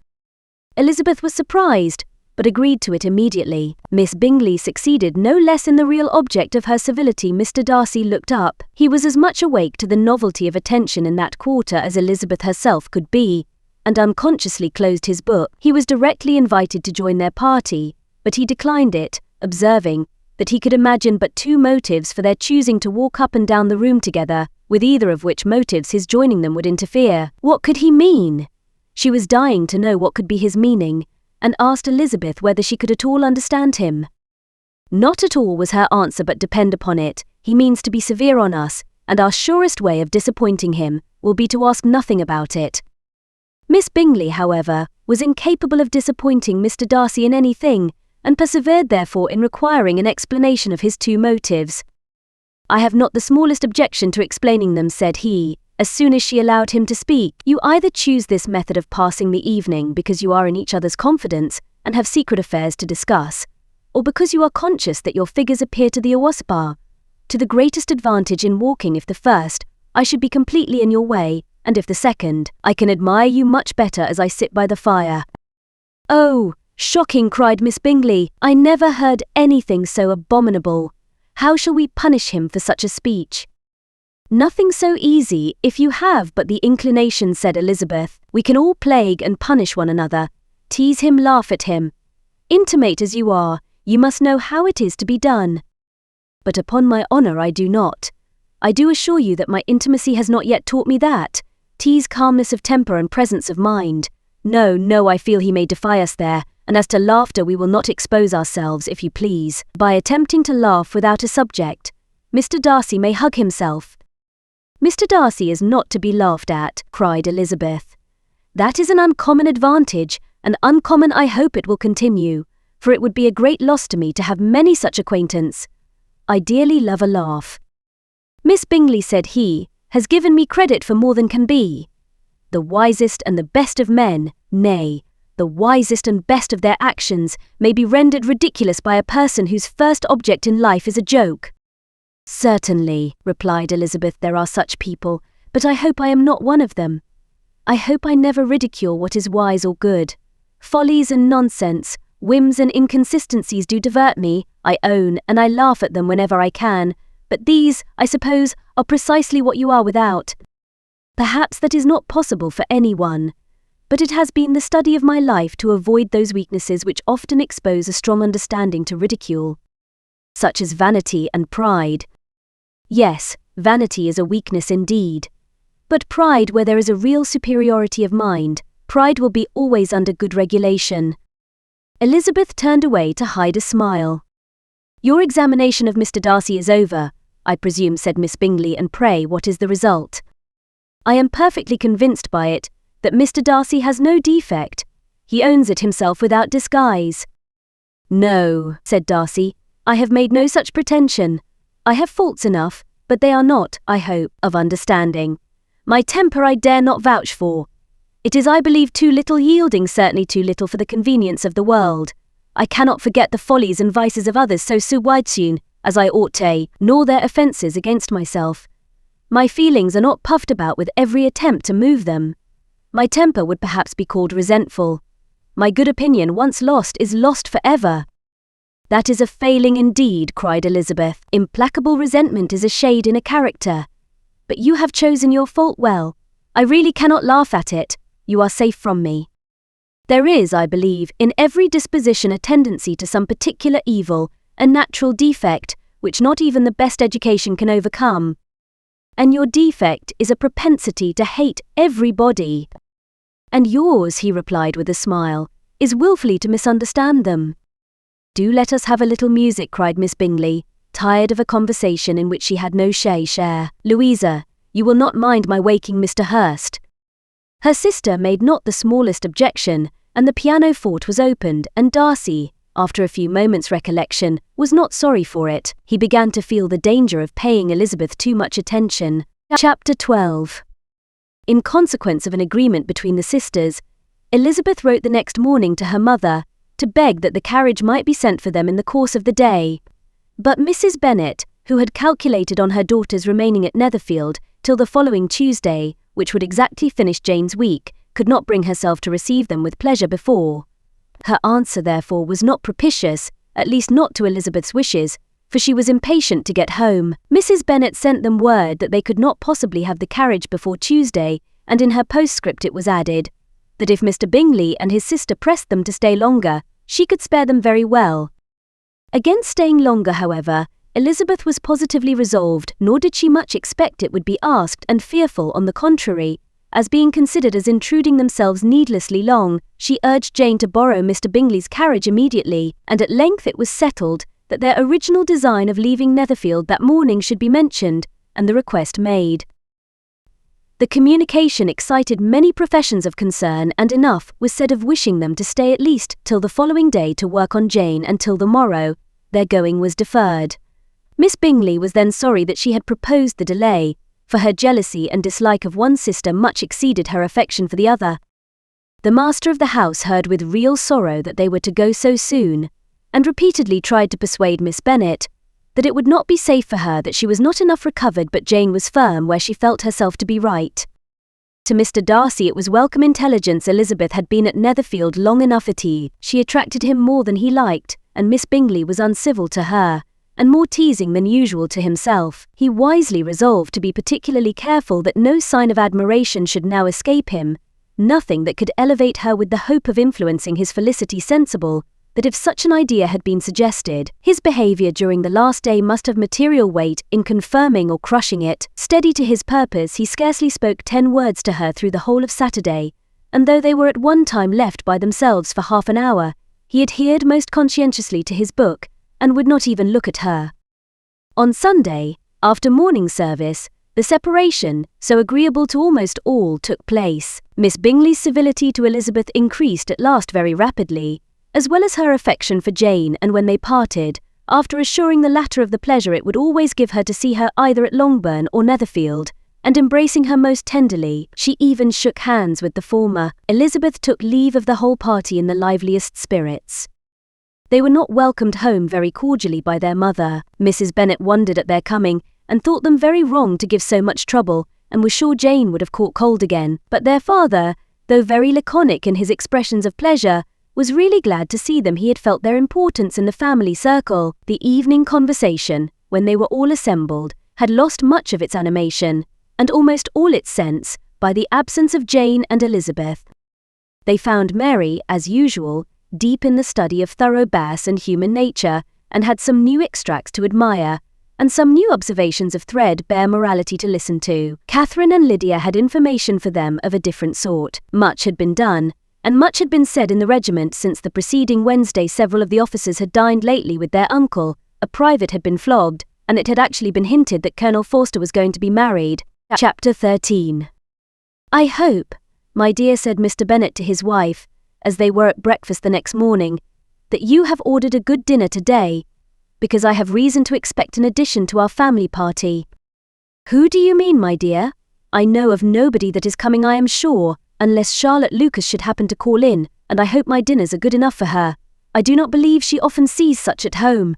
Elizabeth was surprised, but agreed to it immediately. Miss Bingley succeeded no less in the real object of her civility. Mr. Darcy looked up. He was as much awake to the novelty of attention in that quarter as Elizabeth herself could be, and unconsciously closed his book. He was directly invited to join their party, but he declined it, observing that he could imagine but two motives for their choosing to walk up and down the room together, with either of which motives his joining them would interfere. What could he mean? She was dying to know what could be his meaning, and asked Elizabeth whether she could at all understand him. Not at all, was her answer, but depend upon it, he means to be severe on us, and our surest way of disappointing him will be to ask nothing about it. Miss Bingley, however, was incapable of disappointing Mr. Darcy in anything, and persevered therefore in requiring an explanation of his two motives. I have not the smallest objection to explaining them, said he, as soon as she allowed him to speak. You either choose this method of passing the evening because you are in each other's confidence and have secret affairs to discuss, or because you are conscious that your figures appear to the Awaspa to the greatest advantage in walking. If the first, I should be completely in your way, and if the second, I can admire you much better as I sit by the fire. Oh, shocking, cried Miss Bingley. I never heard anything so abominable. How shall we punish him for such a speech? Nothing so easy, if you have but the inclination, said Elizabeth. We can all plague and punish one another, tease him, laugh at him. Intimate as you are, you must know how it is to be done. But upon my honour I do not. I do assure you that my intimacy has not yet taught me that. Tease calmness of temper and presence of mind. No, I feel he may defy us there, and as to laughter we will not expose ourselves, if you please. By attempting to laugh without a subject, Mr. Darcy may hug himself. Mr. Darcy is not to be laughed at, cried Elizabeth. That is an uncommon advantage, and uncommon I hope it will continue, for it would be a great loss to me to have many such acquaintance. I dearly love a laugh. Miss Bingley, said he, has given me credit for more than can be. The wisest and the best of men, nay, the wisest and best of their actions, may be rendered ridiculous by a person whose first object in life is a joke. Certainly, replied Elizabeth, there are such people, but I hope I am not one of them. I hope I never ridicule what is wise or good. Follies and nonsense, whims and inconsistencies do divert me, I own, and I laugh at them whenever I can, but these, I suppose, are precisely what you are without. Perhaps that is not possible for anyone, but it has been the study of my life to avoid those weaknesses which often expose a strong understanding to ridicule, such as vanity and pride. Yes, vanity is a weakness indeed. But pride, where there is a real superiority of mind, pride will be always under good regulation. Elizabeth turned away to hide a smile. Your examination of Mr. Darcy is over, I presume, said Miss Bingley, and pray what is the result? I am perfectly convinced by it that Mr. Darcy has no defect. He owns it himself without disguise. No, said Darcy, I have made no such pretension. I have faults enough, but they are not, I hope, of understanding. My temper I dare not vouch for. It is, I believe, too little yielding, certainly too little for the convenience of the world. I cannot forget the follies and vices of others so soon as I ought to, nor their offences against myself. My feelings are not puffed about with every attempt to move them. My temper would perhaps be called resentful. My good opinion, once lost, is lost forever." "That is a failing indeed," cried Elizabeth. "Implacable resentment is a shade in a character. But you have chosen your fault well. I really cannot laugh at it. You are safe from me. There is, I believe, in every disposition a tendency to some particular evil, a natural defect, which not even the best education can overcome. And your defect is a propensity to hate everybody. And yours," he replied with a smile, "is willfully to misunderstand them." "Do let us have a little music," cried Miss Bingley, tired of a conversation in which she had no share. "Louisa, you will not mind my waking Mr. Hurst?" Her sister made not the smallest objection, and the pianoforte was opened, and Darcy, after a few moments' recollection, was not sorry for it. He began to feel the danger of paying Elizabeth too much attention. Chapter 12. In consequence of an agreement between the sisters, Elizabeth wrote the next morning to her mother to beg that the carriage might be sent for them in the course of the day. But Mrs. Bennet, who had calculated on her daughters remaining at Netherfield till the following Tuesday, which would exactly finish Jane's week, could not bring herself to receive them with pleasure before. Her answer, therefore, was not propitious, at least not to Elizabeth's wishes, for she was impatient to get home. Mrs. Bennet sent them word that they could not possibly have the carriage before Tuesday, and in her postscript it was added that if Mr. Bingley and his sister pressed them to stay longer, she could spare them very well. Against staying longer, however, Elizabeth was positively resolved, nor did she much expect it would be asked, and fearful, on the contrary, as being considered as intruding themselves needlessly long, she urged Jane to borrow Mr. Bingley's carriage immediately, and at length it was settled that their original design of leaving Netherfield that morning should be mentioned, and the request made. The communication excited many professions of concern, and enough was said of wishing them to stay at least till the following day to work on Jane, and till the morrow their going was deferred. Miss Bingley was then sorry that she had proposed the delay, for her jealousy and dislike of one sister much exceeded her affection for the other. The master of the house heard with real sorrow that they were to go so soon, and repeatedly tried to persuade Miss Bennet that it would not be safe for her, that she was not enough recovered, but Jane was firm where she felt herself to be right. To Mr. Darcy it was welcome intelligence Elizabeth had been at Netherfield long enough at ease. She attracted him more than he liked, and Miss Bingley was uncivil to her, and more teasing than usual to himself. He wisely resolved to be particularly careful that no sign of admiration should now escape him, nothing that could elevate her, with the hope of influencing his felicity, sensible that if such an idea had been suggested, his behaviour during the last day must have material weight in confirming or crushing it. Steady to his purpose, he scarcely spoke 10 words to her through the whole of Saturday, and though they were at one time left by themselves for half an hour, he adhered most conscientiously to his book, and would not even look at her. On Sunday, after morning service, the separation, so agreeable to almost all, took place. Miss Bingley's civility to Elizabeth increased at last very rapidly, as well as her affection for Jane, and when they parted, after assuring the latter of the pleasure it would always give her to see her either at Longbourn or Netherfield, and embracing her most tenderly, she even shook hands with the former, Elizabeth took leave of the whole party in the liveliest spirits. They were not welcomed home very cordially by their mother. Mrs. Bennet wondered at their coming, and thought them very wrong to give so much trouble, and was sure Jane would have caught cold again. But their father, though very laconic in his expressions of pleasure, was really glad to see them. He had felt their importance in the family circle. The evening conversation, when they were all assembled, had lost much of its animation, and almost all its sense, by the absence of Jane and Elizabeth. They found Mary, as usual, deep in the study of thorough bass and human nature, and had some new extracts to admire, and some new observations of threadbare morality to listen to. Catherine and Lydia had information for them of a different sort. Much had been done, and much had been said in the regiment since the preceding Wednesday. Several of the officers had dined lately with their uncle, a private had been flogged, and it had actually been hinted that Colonel Forster was going to be married. Chapter 13. "I hope, my dear," said Mr. Bennet to his wife, as they were at breakfast the next morning, "that you have ordered a good dinner today, because I have reason to expect an addition to our family party." "Who do you mean, my dear? I know of nobody that is coming, I am sure, unless Charlotte Lucas should happen to call in, and I hope my dinners are good enough for her. I do not believe she often sees such at home.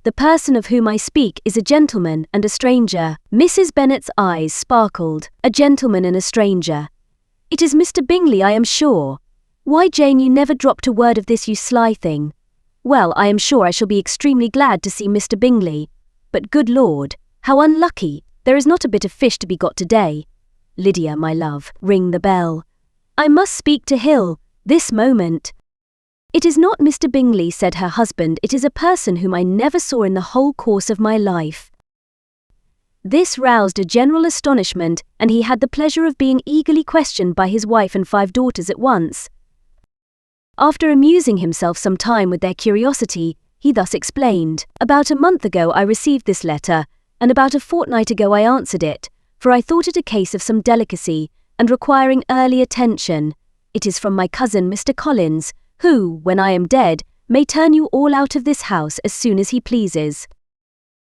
The person of whom I speak is a gentleman and a stranger." Mrs. Bennet's eyes sparkled. "A gentleman and a stranger. It is Mr. Bingley, I am sure. Why, Jane, you never dropped a word of this, you sly thing. Well, I am sure I shall be extremely glad to see Mr. Bingley. But good Lord, how unlucky, there is not a bit of fish to be got today. Lydia, my love, ring the bell. I must speak to Hill, this moment. It is not Mr. Bingley, said her husband, it is a person whom I never saw in the whole course of my life. This roused a general astonishment, and he had the pleasure of being eagerly questioned by his wife and 5 daughters at once. After amusing himself some time with their curiosity, he thus explained, About a month ago I received this letter, and about a fortnight ago I answered it, for I thought it a case of some delicacy, and requiring early attention. It is from my cousin Mr. Collins, who, when I am dead, may turn you all out of this house as soon as he pleases.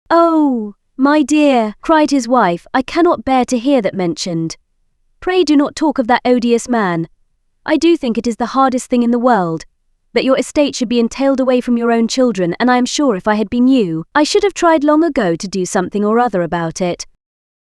Oh, my dear, cried his wife, I cannot bear to hear that mentioned. Pray do not talk of that odious man. I do think it is the hardest thing in the world, that your estate should be entailed away from your own children, and I am sure if I had been you, I should have tried long ago to do something or other about it.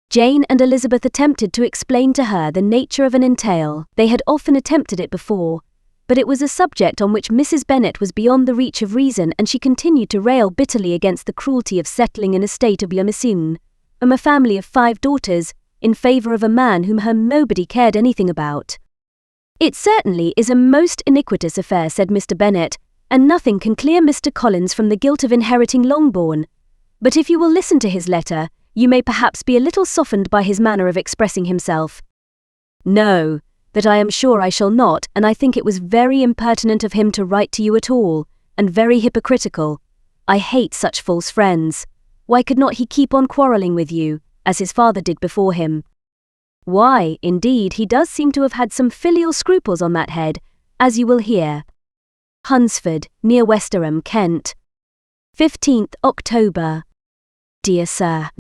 Jane and Elizabeth attempted to explain to her the nature of an entail. They had often attempted it before, but it was a subject on which Mrs. Bennet was beyond the reach of reason, and she continued to rail bitterly against the cruelty of settling an estate of Limousin, from a family of 5 daughters, in favour of a man whom nobody cared anything about. It certainly is a most iniquitous affair, said Mr. Bennet, and nothing can clear Mr. Collins from the guilt of inheriting Longbourn. But if you will listen to his letter, you may perhaps be a little softened by his manner of expressing himself. No, that I am sure I shall not, and I think it was very impertinent of him to write to you at all, and very hypocritical. I hate such false friends. Why could not he keep on quarrelling with you, as his father did before him? Why, indeed, he does seem to have had some filial scruples on that head, as you will hear. Hunsford, near Westerham, Kent. 15th October. Dear Sir,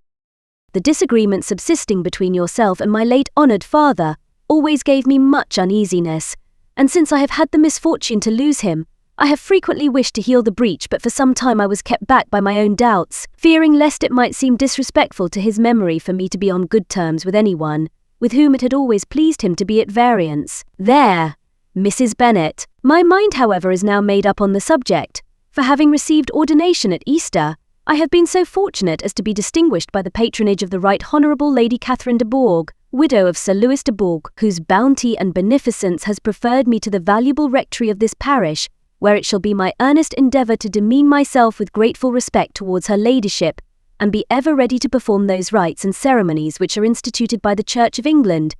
the disagreement subsisting between yourself and my late honoured father always gave me much uneasiness, and since I have had the misfortune to lose him, I have frequently wished to heal the breach, but for some time I was kept back by my own doubts, fearing lest it might seem disrespectful to his memory for me to be on good terms with anyone with whom it had always pleased him to be at variance. There, Mrs. Bennet. My mind, however, is now made up on the subject, for having received ordination at Easter, I have been so fortunate as to be distinguished by the patronage of the Right Honourable Lady Catherine de Bourgh, widow of Sir Louis de Bourgh, whose bounty and beneficence has preferred me to the valuable rectory of this parish, where it shall be my earnest endeavour to demean myself with grateful respect towards her ladyship, and be ever ready to perform those rites and ceremonies which are instituted by the Church of England.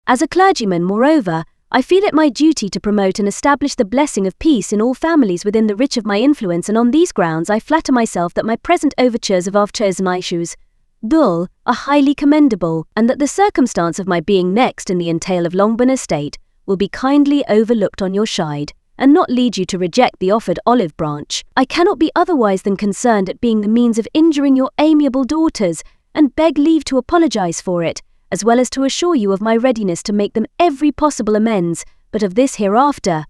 As a clergyman, moreover, I feel it my duty to promote and establish the blessing of peace in all families within the reach of my influence, and on these grounds I flatter myself that my present overtures of our chosen issues, dull, are highly commendable, and that the circumstance of my being next in the entail of Longbourn estate will be kindly overlooked on your side, and not lead you to reject the offered olive branch. I cannot be otherwise than concerned at being the means of injuring your amiable daughters, and beg leave to apologize for it, as well as to assure you of my readiness to make them every possible amends, but of this hereafter.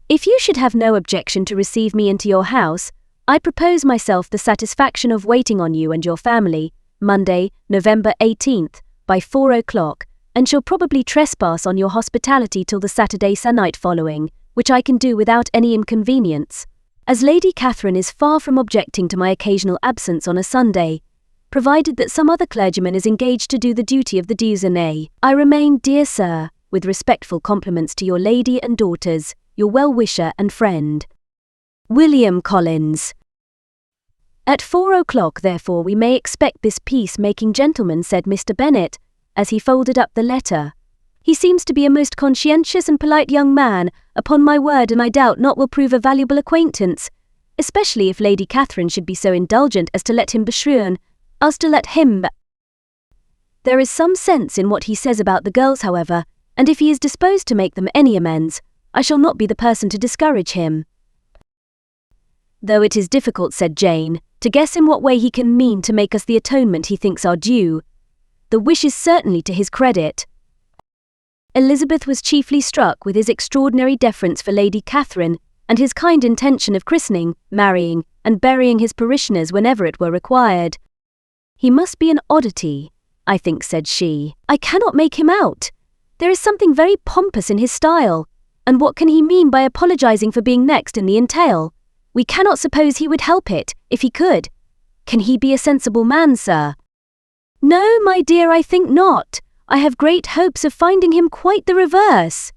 If you should have no objection to receive me into your house, I propose myself the satisfaction of waiting on you and your family, Monday, November 18th, by 4 o'clock, and shall probably trespass on your hospitality till the Saturday se'nnight following, which I can do without any inconvenience, as Lady Catherine is far from objecting to my occasional absence on a Sunday, provided that some other clergyman is engaged to do the duty of the dejeuner. I remain, dear sir, with respectful compliments to your lady and daughters, your well-wisher and friend, William Collins. At 4 o'clock, therefore, we may expect this peace-making gentleman, said Mr. Bennet, as he folded up the letter. He seems to be a most conscientious and polite young man, upon my word, and I doubt not will prove a valuable acquaintance, especially if Lady Catherine should be so indulgent as to let him beshrewen, There is some sense in what he says about the girls, however, and if he is disposed to make them any amends, I shall not be the person to discourage him. Though it is difficult, said Jane, to guess in what way he can mean to make us the atonement he thinks our due. The wish is certainly to his credit. Elizabeth was chiefly struck with his extraordinary deference for Lady Catherine, and his kind intention of christening, marrying, and burying his parishioners whenever it were required. He must be an oddity, I think, said she. I cannot make him out. There is something very pompous in his style. And what can he mean by apologizing for being next in the entail? We cannot suppose he would help it, if he could. Can he be a sensible man, sir? No, my dear, I think not. I have great hopes of finding him quite the reverse.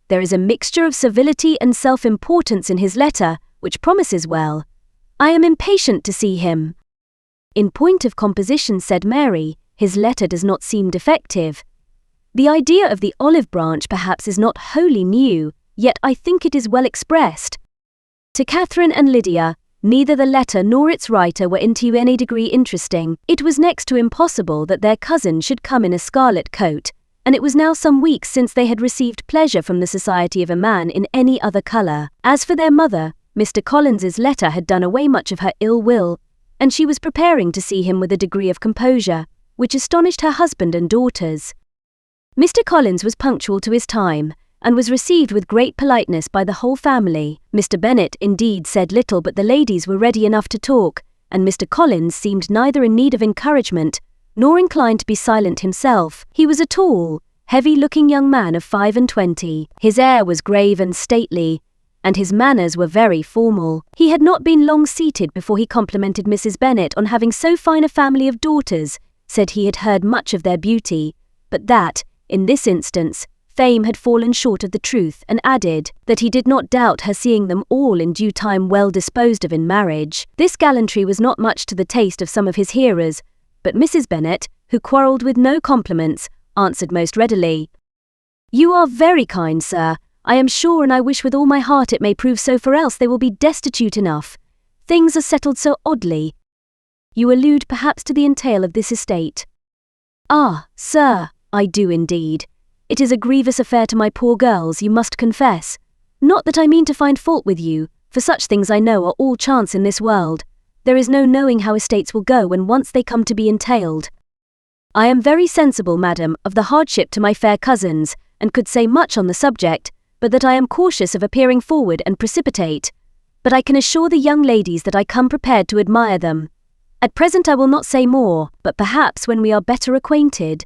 There is a mixture of civility and self-importance in his letter, which promises well. I am impatient to see him. In point of composition, said Mary, his letter does not seem defective. The idea of the olive branch perhaps is not wholly new, yet I think it is well expressed. To Catherine and Lydia, neither the letter nor its writer were into any degree interesting. It was next to impossible that their cousin should come in a scarlet coat, and it was now some weeks since they had received pleasure from the society of a man in any other colour. As for their mother, Mr. Collins's letter had done away much of her ill will, and she was preparing to see him with a degree of composure, which astonished her husband and daughters. Mr. Collins was punctual to his time, and was received with great politeness by the whole family. Mr. Bennet indeed said little, but the ladies were ready enough to talk, and Mr. Collins seemed neither in need of encouragement, nor inclined to be silent himself. He was a tall, heavy-looking young man of 25. His air was grave and stately, and his manners were very formal. He had not been long seated before he complimented Mrs. Bennet on having so fine a family of daughters, said he had heard much of their beauty, but that, in this instance, fame had fallen short of the truth, and added that he did not doubt her seeing them all in due time well disposed of in marriage. This gallantry was not much to the taste of some of his hearers, but Mrs. Bennet, who quarrelled with no compliments, answered most readily, "You are very kind, sir, I am sure, and I wish with all my heart it may prove so, for else they will be destitute enough. Things are settled so oddly. You allude perhaps to the entail of this estate." "Ah, sir, I do indeed. It is a grievous affair to my poor girls, you must confess. Not that I mean to find fault with you, for such things I know are all chance in this world. There is no knowing how estates will go when once they come to be entailed. I am very sensible, madam, of the hardship to my fair cousins, and could say much on the subject, but that I am cautious of appearing forward and precipitate. But I can assure the young ladies that I come prepared to admire them. At present I will not say more, but perhaps when we are better acquainted."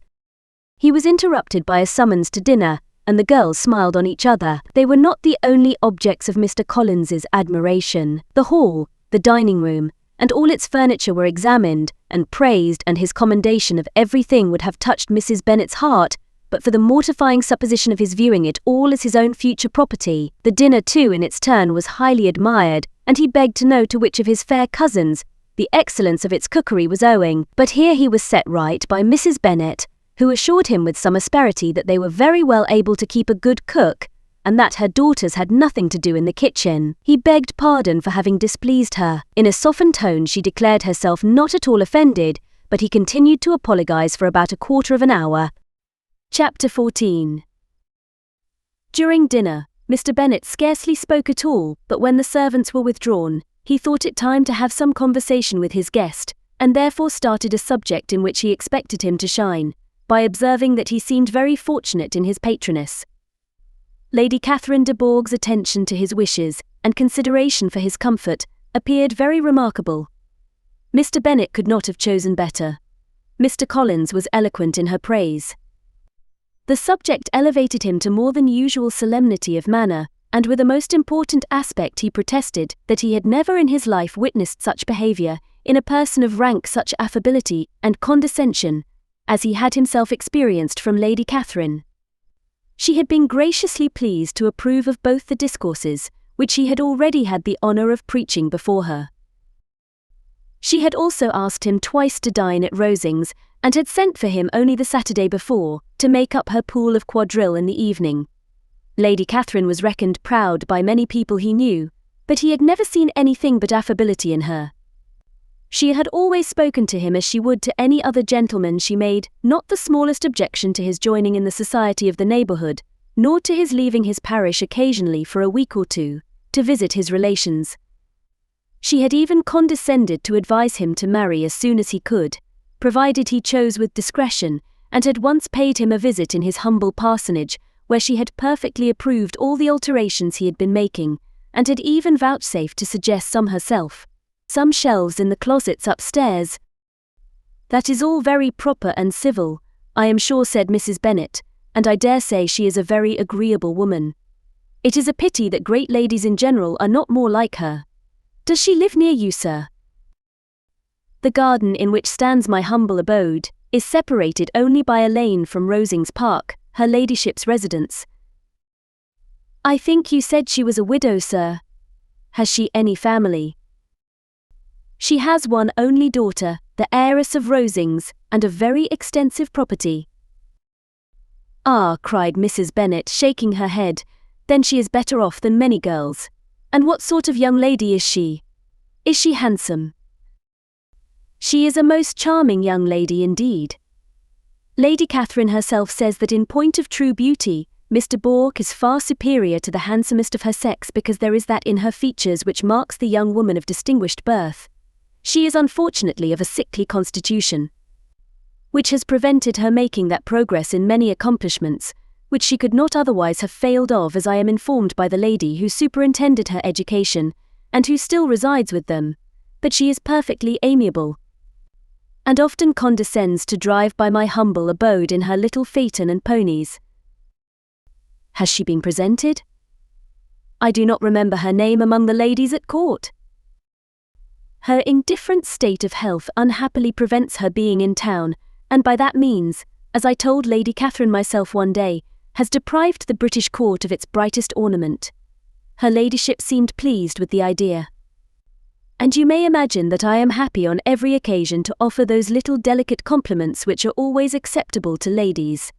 He was interrupted by a summons to dinner, and the girls smiled on each other. They were not the only objects of Mr. Collins's admiration. The hall, the dining room, and all its furniture were examined and praised, and his commendation of everything would have touched Mrs. Bennet's heart, but for the mortifying supposition of his viewing it all as his own future property. The dinner, too, in its turn was highly admired, and he begged to know to which of his fair cousins the excellence of its cookery was owing. But here he was set right by Mrs. Bennet, who assured him with some asperity that they were very well able to keep a good cook, and that her daughters had nothing to do in the kitchen. He begged pardon for having displeased her. In a softened tone she declared herself not at all offended, but he continued to apologize for about a quarter of an hour. Chapter 14. During dinner, Mr. Bennet scarcely spoke at all, but when the servants were withdrawn, he thought it time to have some conversation with his guest, and therefore started a subject in which he expected him to shine, by observing that he seemed very fortunate in his patroness. Lady Catherine de Bourgh's attention to his wishes, and consideration for his comfort, appeared very remarkable. Mr. Bennet could not have chosen better. Mr. Collins was eloquent in her praise. The subject elevated him to more than usual solemnity of manner, and with a most important aspect he protested that he had never in his life witnessed such behaviour, in a person of rank such affability and condescension, as he had himself experienced from Lady Catherine. She had been graciously pleased to approve of both the discourses, which he had already had the honour of preaching before her. She had also asked him twice to dine at Rosings, and had sent for him only the Saturday before, to make up her pool of quadrille in the evening. Lady Catherine was reckoned proud by many people he knew, but he had never seen anything but affability in her. She had always spoken to him as she would to any other gentleman. She made not the smallest objection to his joining in the society of the neighbourhood, nor to his leaving his parish occasionally for a week or two, to visit his relations. She had even condescended to advise him to marry as soon as he could, provided he chose with discretion, and had once paid him a visit in his humble parsonage, where she had perfectly approved all the alterations he had been making, and had even vouchsafed to suggest some herself. Some shelves in the closets upstairs. "That is all very proper and civil, I am sure," said Mrs. Bennet, "and I dare say she is a very agreeable woman. It is a pity that great ladies in general are not more like her. Does she live near you, sir? The garden in which stands my humble abode is separated only by a lane from Rosings Park, her ladyship's residence. I think you said she was a widow, sir. Has she any family? She has one only daughter, the heiress of Rosings, and a very extensive property. Ah, cried Mrs. Bennet, shaking her head, then she is better off than many girls. And what sort of young lady is she? Is she handsome? She is a most charming young lady indeed. Lady Catherine herself says that in point of true beauty, Mr. Bourke is far superior to the handsomest of her sex because there is that in her features which marks the young woman of distinguished birth. She is unfortunately of a sickly constitution, which has prevented her making that progress in many accomplishments, which she could not otherwise have failed of, as I am informed by the lady who superintended her education, and who still resides with them, but she is perfectly amiable, and often condescends to drive by my humble abode in her little phaeton and ponies. Has she been presented? I do not remember her name among the ladies at court. Her indifferent state of health unhappily prevents her being in town, and by that means, as I told Lady Catherine myself one day, has deprived the British court of its brightest ornament. Her ladyship seemed pleased with the idea. And you may imagine that I am happy on every occasion to offer those little delicate compliments which are always acceptable to ladies.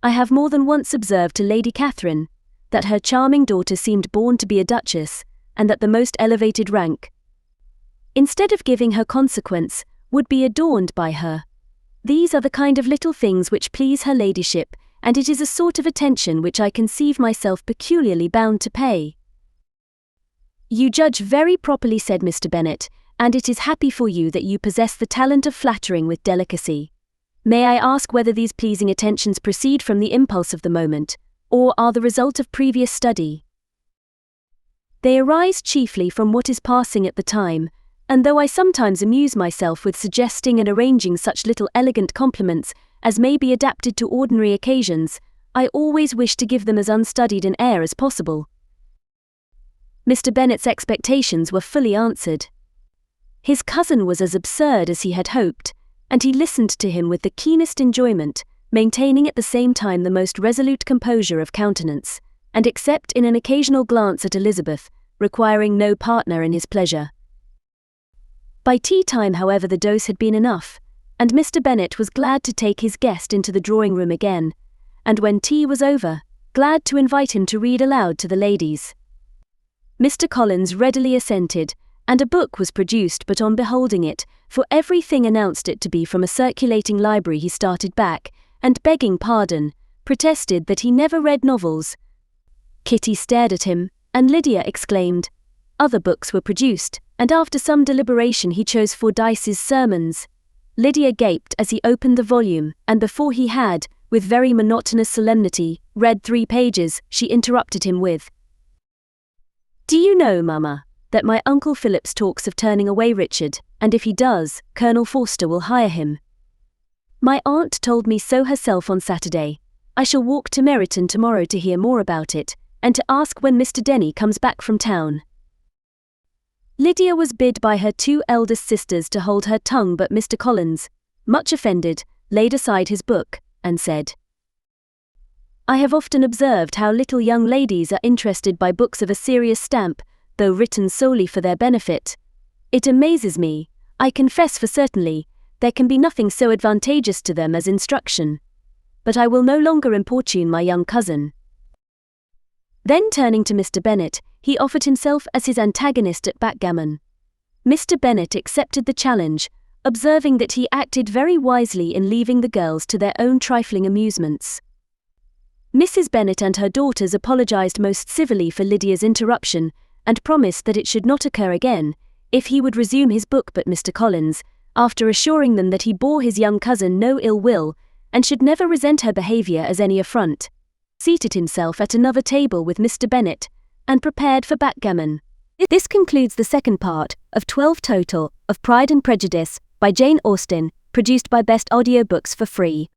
I have more than once observed to Lady Catherine that her charming daughter seemed born to be a duchess, and that the most elevated rank, instead of giving her consequence, would be adorned by her. These are the kind of little things which please her ladyship, and it is a sort of attention which I conceive myself peculiarly bound to pay. You judge very properly, said Mr. Bennet, and it is happy for you that you possess the talent of flattering with delicacy. May I ask whether these pleasing attentions proceed from the impulse of the moment, or are the result of previous study? They arise chiefly from what is passing at the time, and though I sometimes amuse myself with suggesting and arranging such little elegant compliments as may be adapted to ordinary occasions, I always wish to give them as unstudied an air as possible. Mr. Bennet's expectations were fully answered. His cousin was as absurd as he had hoped, and he listened to him with the keenest enjoyment, maintaining at the same time the most resolute composure of countenance, and except in an occasional glance at Elizabeth, requiring no partner in his pleasure. By tea-time, however, the dose had been enough, and Mr. Bennet was glad to take his guest into the drawing-room again, and when tea was over, glad to invite him to read aloud to the ladies. Mr. Collins readily assented, and a book was produced, but on beholding it, for everything announced it to be from a circulating library, he started back, and begging pardon, protested that he never read novels. Kitty stared at him, and Lydia exclaimed. Other books were produced, and after some deliberation he chose Fordyce's Sermons. Lydia gaped as he opened the volume, and before he had, with very monotonous solemnity, read 3 pages, she interrupted him with, "Do you know, Mamma, that my Uncle Phillips talks of turning away Richard, and if he does, Colonel Forster will hire him. My aunt told me so herself on Saturday. I shall walk to Meryton tomorrow to hear more about it, and to ask when Mr. Denny comes back from town." Lydia was bid by her 2 eldest sisters to hold her tongue, but Mr. Collins, much offended, laid aside his book, and said, "I have often observed how little young ladies are interested by books of a serious stamp, though written solely for their benefit. It amazes me, I confess, for certainly, there can be nothing so advantageous to them as instruction. But I will no longer importune my young cousin." Then turning to Mr. Bennet, he offered himself as his antagonist at backgammon. Mr. Bennet accepted the challenge, observing that he acted very wisely in leaving the girls to their own trifling amusements. Mrs. Bennet and her daughters apologized most civilly for Lydia's interruption, and promised that it should not occur again, if he would resume his book, but Mr. Collins, after assuring them that he bore his young cousin no ill will, and should never resent her behaviour as any affront, seated himself at another table with Mr. Bennet, and prepared for backgammon. This concludes the second part of 12 total of Pride and Prejudice by Jane Austen, produced by Best Audiobooks for free.